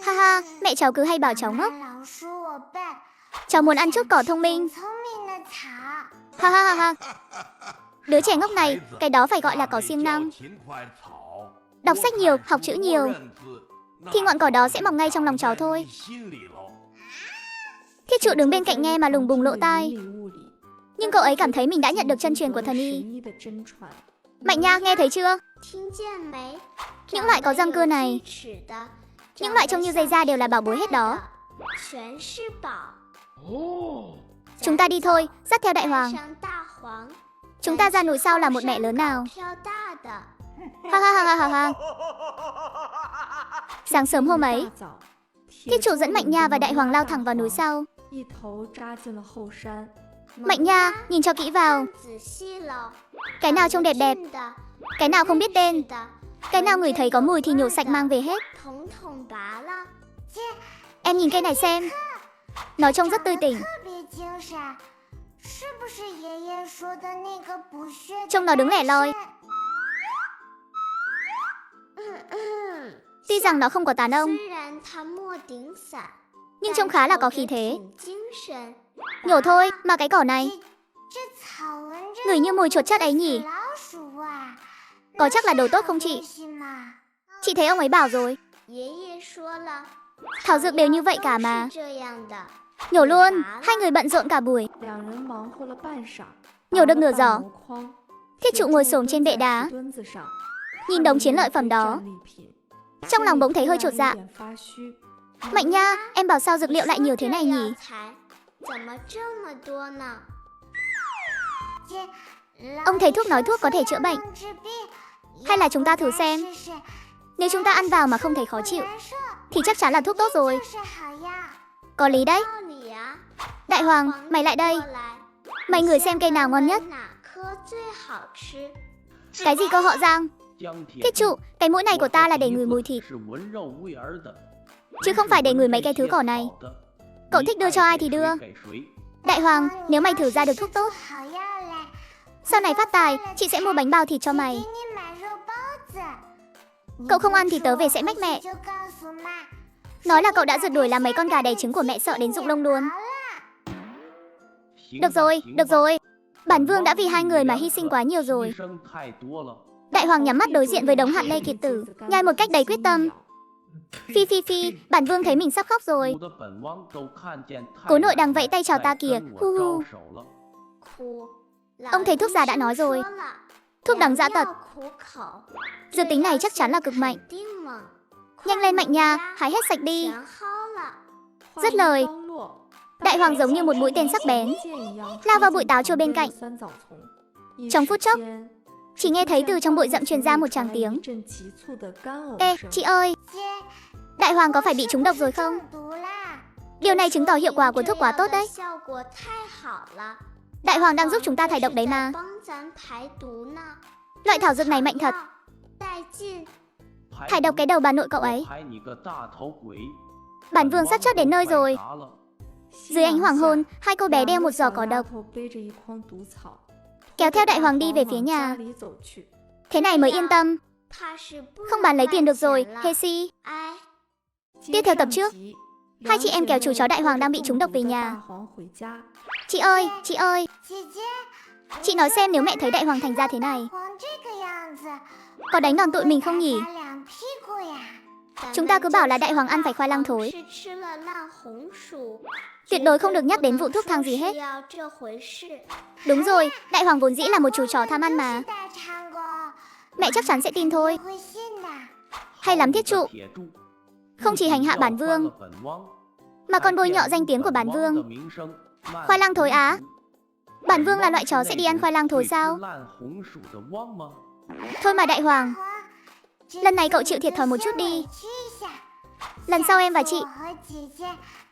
Ha ha, mẹ cháu cứ hay bảo cháu ngốc. Cháu muốn ăn chút cỏ thông minh. Ha ha ha ha. Đứa trẻ ngốc này, cái đó phải gọi là cỏ siêng năng. Đọc sách nhiều, học chữ nhiều, thì ngọn cỏ đó sẽ mọc ngay trong lòng cháu thôi. Thiết trụ đứng bên cạnh nghe mà lùng bùng lỗ tai. Nhưng cậu ấy cảm thấy mình đã nhận được chân truyền của thần y. Mạnh Nha, nghe thấy chưa? Những loại có răng cưa này, những loại trông như dây da đều là bảo bối hết đó. Chúng ta đi thôi, dắt theo Đại Hoàng. Chúng ta ra núi sau là một mẹ lớn nào. Ha ha ha ha ha. Sáng sớm hôm ấy, Thiết trụ dẫn Mạnh Nha và Đại Hoàng lao thẳng vào núi sau. Mạnh Nha, nhìn cho kỹ vào. Cái nào trông đẹp đẹp, cái nào không biết tên, cái nào ngửi thấy có mùi thì nhổ sạch mang về hết. Em nhìn cây này xem, nó trông rất tươi tỉnh. Trông nó đứng lẻ loi. Tuy rằng nó không có tán ông, nhưng trông khá là có khí thế. Nhổ thôi, mà cái cỏ này ngửi như mùi chuột chát ấy nhỉ. Có chắc là đồ tốt không chị? Chị thấy ông ấy bảo rồi, thảo dược đều như vậy cả mà. Nhổ luôn, hai người bận rộn cả buổi. Nhổ được nửa giỏ, Thiết trụ ngồi xổm trên bệ đá, nhìn đống chiến lợi phẩm đó. Trong lòng bỗng thấy hơi chột dạ. Mạnh Nha, em bảo sao dược liệu lại nhiều thế này nhỉ? Ông thầy thuốc nói thuốc có thể chữa bệnh. Hay là chúng ta thử xem. Nếu chúng ta ăn vào mà không thấy khó chịu thì chắc chắn là thuốc tốt rồi. Có lý đấy. Đại Hoàng, mày lại đây. Mày ngửi xem cây nào ngon nhất. Cái gì cơ họ Giang? Thiết trụ, cái mũi này của ta là để ngửi mùi thịt, chứ không phải để ngửi mấy cái thứ cỏ này. Cậu thích đưa cho ai thì đưa. Đại Hoàng, nếu mày thử ra được thuốc tốt, sau này phát tài, chị sẽ mua bánh bao thịt cho mày. Cậu không ăn thì tớ về sẽ mách mẹ. Nói là cậu đã rượt đuổi làm mấy con gà đẻ trứng của mẹ sợ đến rụng lông luôn. Được rồi. Bản vương đã vì hai người mà hy sinh quá nhiều rồi. Đại Hoàng nhắm mắt đối diện với đống hạt lê kiệt tử, nhai một cách đầy quyết tâm. Phi, bản vương thấy mình sắp khóc rồi. Cố nội đang vẫy tay chào ta kìa. Hu. Ông thầy thuốc già đã nói rồi, thuốc đắng dã tật. Dược tính này chắc chắn là cực mạnh. Nhanh lên Mạnh Nha, hái hết sạch đi. Dứt lời, Đại Hoàng giống như một mũi tên sắc bén lao vào bụi táo chua bên cạnh. Trong phút chốc, chỉ nghe thấy từ trong bụi rậm truyền ra một tràng tiếng. Ê, chị ơi, Đại Hoàng có phải bị trúng độc rồi không? Điều này chứng tỏ hiệu quả của thuốc quá tốt đấy. Đại Hoàng đang giúp chúng ta thải độc đấy mà. Loại thảo dược này mạnh thật. Thải độc cái đầu bà nội cậu ấy. Bản vương sắp chót đến nơi rồi. Dưới ánh hoàng hôn, hai cô bé đeo một giỏ cỏ độc, kéo theo đại hoàng đi về phía nhà. Thế này mới yên tâm. Không bán lấy tiền được rồi, Hesi. Tiếp theo tập trước, hai chị em kéo chú chó đại hoàng đang bị trúng độc về nhà. Chị ơi, chị ơi. Chị nói xem nếu mẹ thấy đại hoàng thành ra thế này, có đánh đòn tụi mình không nhỉ? Chúng ta cứ bảo là đại hoàng ăn phải khoai lang thối. Tuyệt đối không được nhắc đến vụ thuốc thang gì hết. Đúng rồi, đại hoàng vốn dĩ là một chú chó tham ăn mà. Mẹ chắc chắn sẽ tin thôi. Hay lắm Thiết Trụ. Không chỉ hành hạ bản vương, mà còn bôi nhọ danh tiếng của bản vương. Khoai lang thối á? Bản vương là loại chó sẽ đi ăn khoai lang thối sao? Thôi mà đại hoàng, lần này cậu chịu thiệt thòi một chút đi. Lần sau em và chị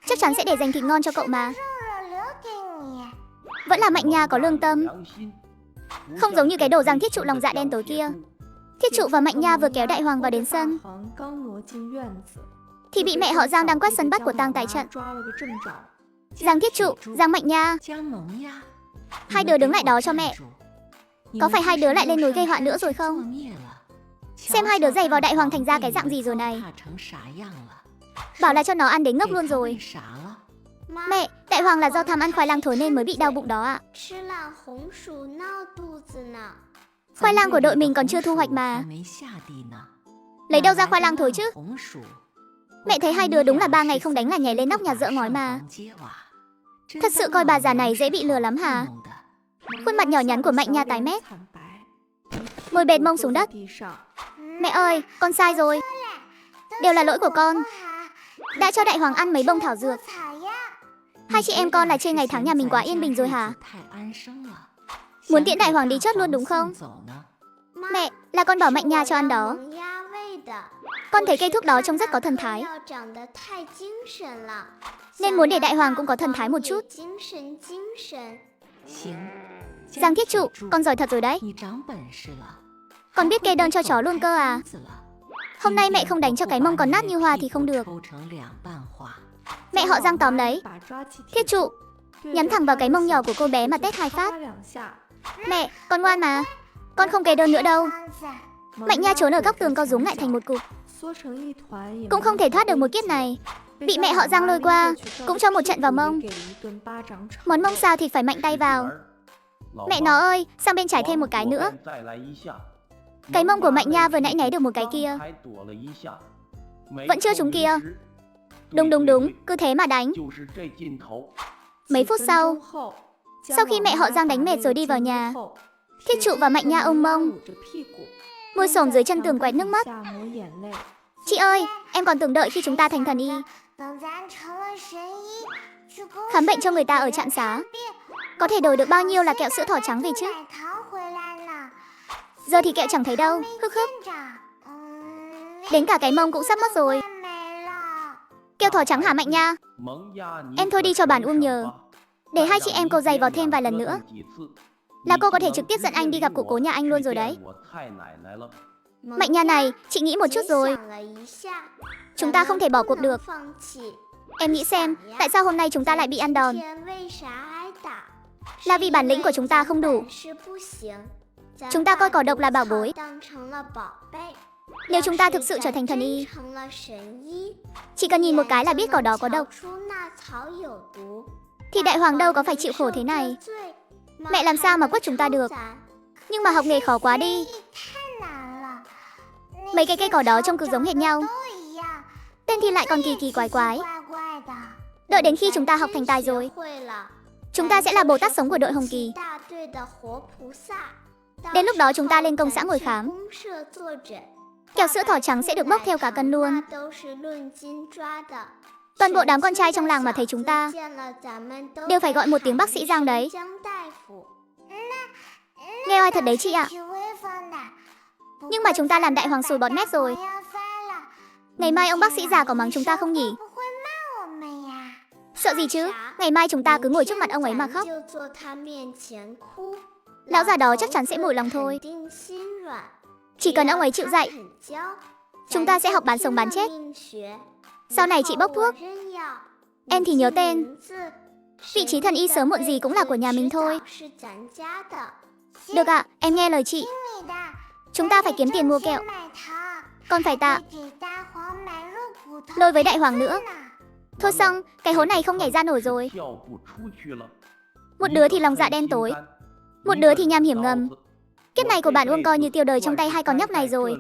chắc chắn sẽ để dành thịt ngon cho cậu mà. Vẫn là Mạnh Nha có lương tâm. Không giống như cái đồ răng Thiết Trụ lòng dạ đen tối kia. Thiết Trụ và Mạnh Nha vừa kéo đại hoàng vào đến sân thì bị mẹ họ Giang đang quét sân bắt của tang tại trận. Giang Thiết Trụ, Giang Mạnh Nha, hai đứa đứng lại đó cho mẹ. Có phải hai đứa lại lên núi gây họa nữa rồi không? Xem hai đứa giày vào đại hoàng thành ra cái dạng gì rồi này. Bảo là cho nó ăn đến ngốc luôn rồi. Mẹ, đại hoàng là do tham ăn khoai lang thối nên mới bị đau bụng đó ạ. Khoai lang của đội mình còn chưa thu hoạch mà. Lấy đâu ra khoai lang thối chứ? Mẹ thấy hai đứa đúng là 3 ngày không đánh là nhảy lên nóc nhà dỡ ngói mà. Thật sự coi bà già này dễ bị lừa lắm hả? Khuôn mặt nhỏ nhắn của Mạnh Nha tái mét, ngồi bệt mông xuống đất. Mẹ ơi, con sai rồi. Đều là lỗi của con. Đã cho đại hoàng ăn mấy bông thảo dược. Hai chị em con là chê ngày tháng nhà mình quá yên bình rồi hả? Muốn tiễn đại hoàng đi chớt luôn đúng không? Mẹ, là con bảo Mạnh Nha cho ăn đó. Con thấy cây thuốc đó trông rất có thần thái, nên muốn để đại hoàng cũng có thần thái một chút. Giang Thiết Trụ, con giỏi thật rồi đấy. Con biết kê đơn cho chó luôn cơ à? Hôm nay mẹ không đánh cho cái mông còn nát như hoa thì không được. Mẹ họ Giang tóm lấy. Thiết Trụ, nhắm thẳng vào cái mông nhỏ của cô bé mà tét 2 phát. Mẹ, con ngoan mà. Con không kê đơn nữa đâu. Mạnh Nha trốn ở góc tường co rúm lại thành một cục, cũng không thể thoát được một kiếp này. Bị mẹ họ Giang lôi qua, cũng cho một trận vào mông. Món mông xào thì phải mạnh tay vào. Mẹ nó ơi, sang bên trái thêm một cái nữa. Cái mông của Mạnh Nha vừa nãy né được một cái kia, vẫn chưa trúng kia. Đúng, cứ thế mà đánh. Mấy phút sau khi mẹ họ Giang đánh mệt rồi đi vào nhà, Thiết Trụ và Mạnh Nha ôm mông, ngồi xổm dưới chân tường quẹt nước mắt. Chị ơi, em còn tưởng đợi khi chúng ta thành thần y, khám bệnh cho người ta ở trạm xá, có thể đổi được bao nhiêu là kẹo sữa thỏ trắng về chứ. Giờ thì kẹo chẳng thấy đâu, hức. Đến cả cái mông cũng sắp mất rồi. Kẹo thỏ trắng hả Mạnh Nha? Em thôi đi cho bản uông nhờ. Để hai chị em cô giày vào thêm vài lần nữa là cô có thể trực tiếp dẫn anh đi gặp cụ cố nhà anh luôn rồi đấy. Mạnh Nha này, chị nghĩ một chút rồi. Chúng ta không thể bỏ cuộc được. Em nghĩ xem, tại sao hôm nay chúng ta lại bị ăn đòn? Là vì bản lĩnh của chúng ta không đủ. Chúng ta coi cỏ độc là bảo bối. Nếu chúng ta thực sự trở thành thần y, chỉ cần nhìn một cái là biết cỏ đó có độc, thì đại hoàng đâu có phải chịu khổ thế này. Mẹ làm sao mà quất chúng ta được. Nhưng mà học nghề khó quá đi. Mấy cái cây cỏ đó trông cứ giống hệt nhau, tên thì lại còn kỳ kỳ quái quái. Đợi đến khi chúng ta học thành tài rồi, chúng ta sẽ là Bồ Tát sống của đội Hồng Kỳ. Đến lúc đó chúng ta lên công xã ngồi khám. Kẹo sữa thỏ trắng sẽ được bốc theo cả cân luôn. Toàn bộ đám con trai trong làng mà thấy chúng ta đều phải gọi một tiếng bác sĩ Giang đấy. Nghe oai thật đấy chị ạ. Nhưng mà chúng ta làm đại hoàng sùi bọt mép rồi. Ngày mai ông bác sĩ già có mắng chúng ta không nhỉ? Sợ gì chứ, ngày mai chúng ta cứ ngồi trước mặt ông ấy mà khóc. Lão già đó chắc chắn sẽ mủi lòng thôi. Chỉ cần ông ấy chịu dạy, chúng ta sẽ học bán sống bán chết. Sau này chị bốc thuốc, Em thì nhớ tên. Vị trí thần y sớm muộn gì cũng là của nhà mình thôi. Được ạ, em nghe lời chị. Chúng ta phải kiếm tiền mua kẹo. Còn phải tạ Lôi với đại hoàng nữa. Thôi xong, cái hố này không nhảy ra nổi rồi. Một đứa thì lòng dạ đen tối, một đứa thì nham hiểm ngầm. Kiếp này của bạn Uông coi như tiêu đời trong tay hai con nhóc này rồi.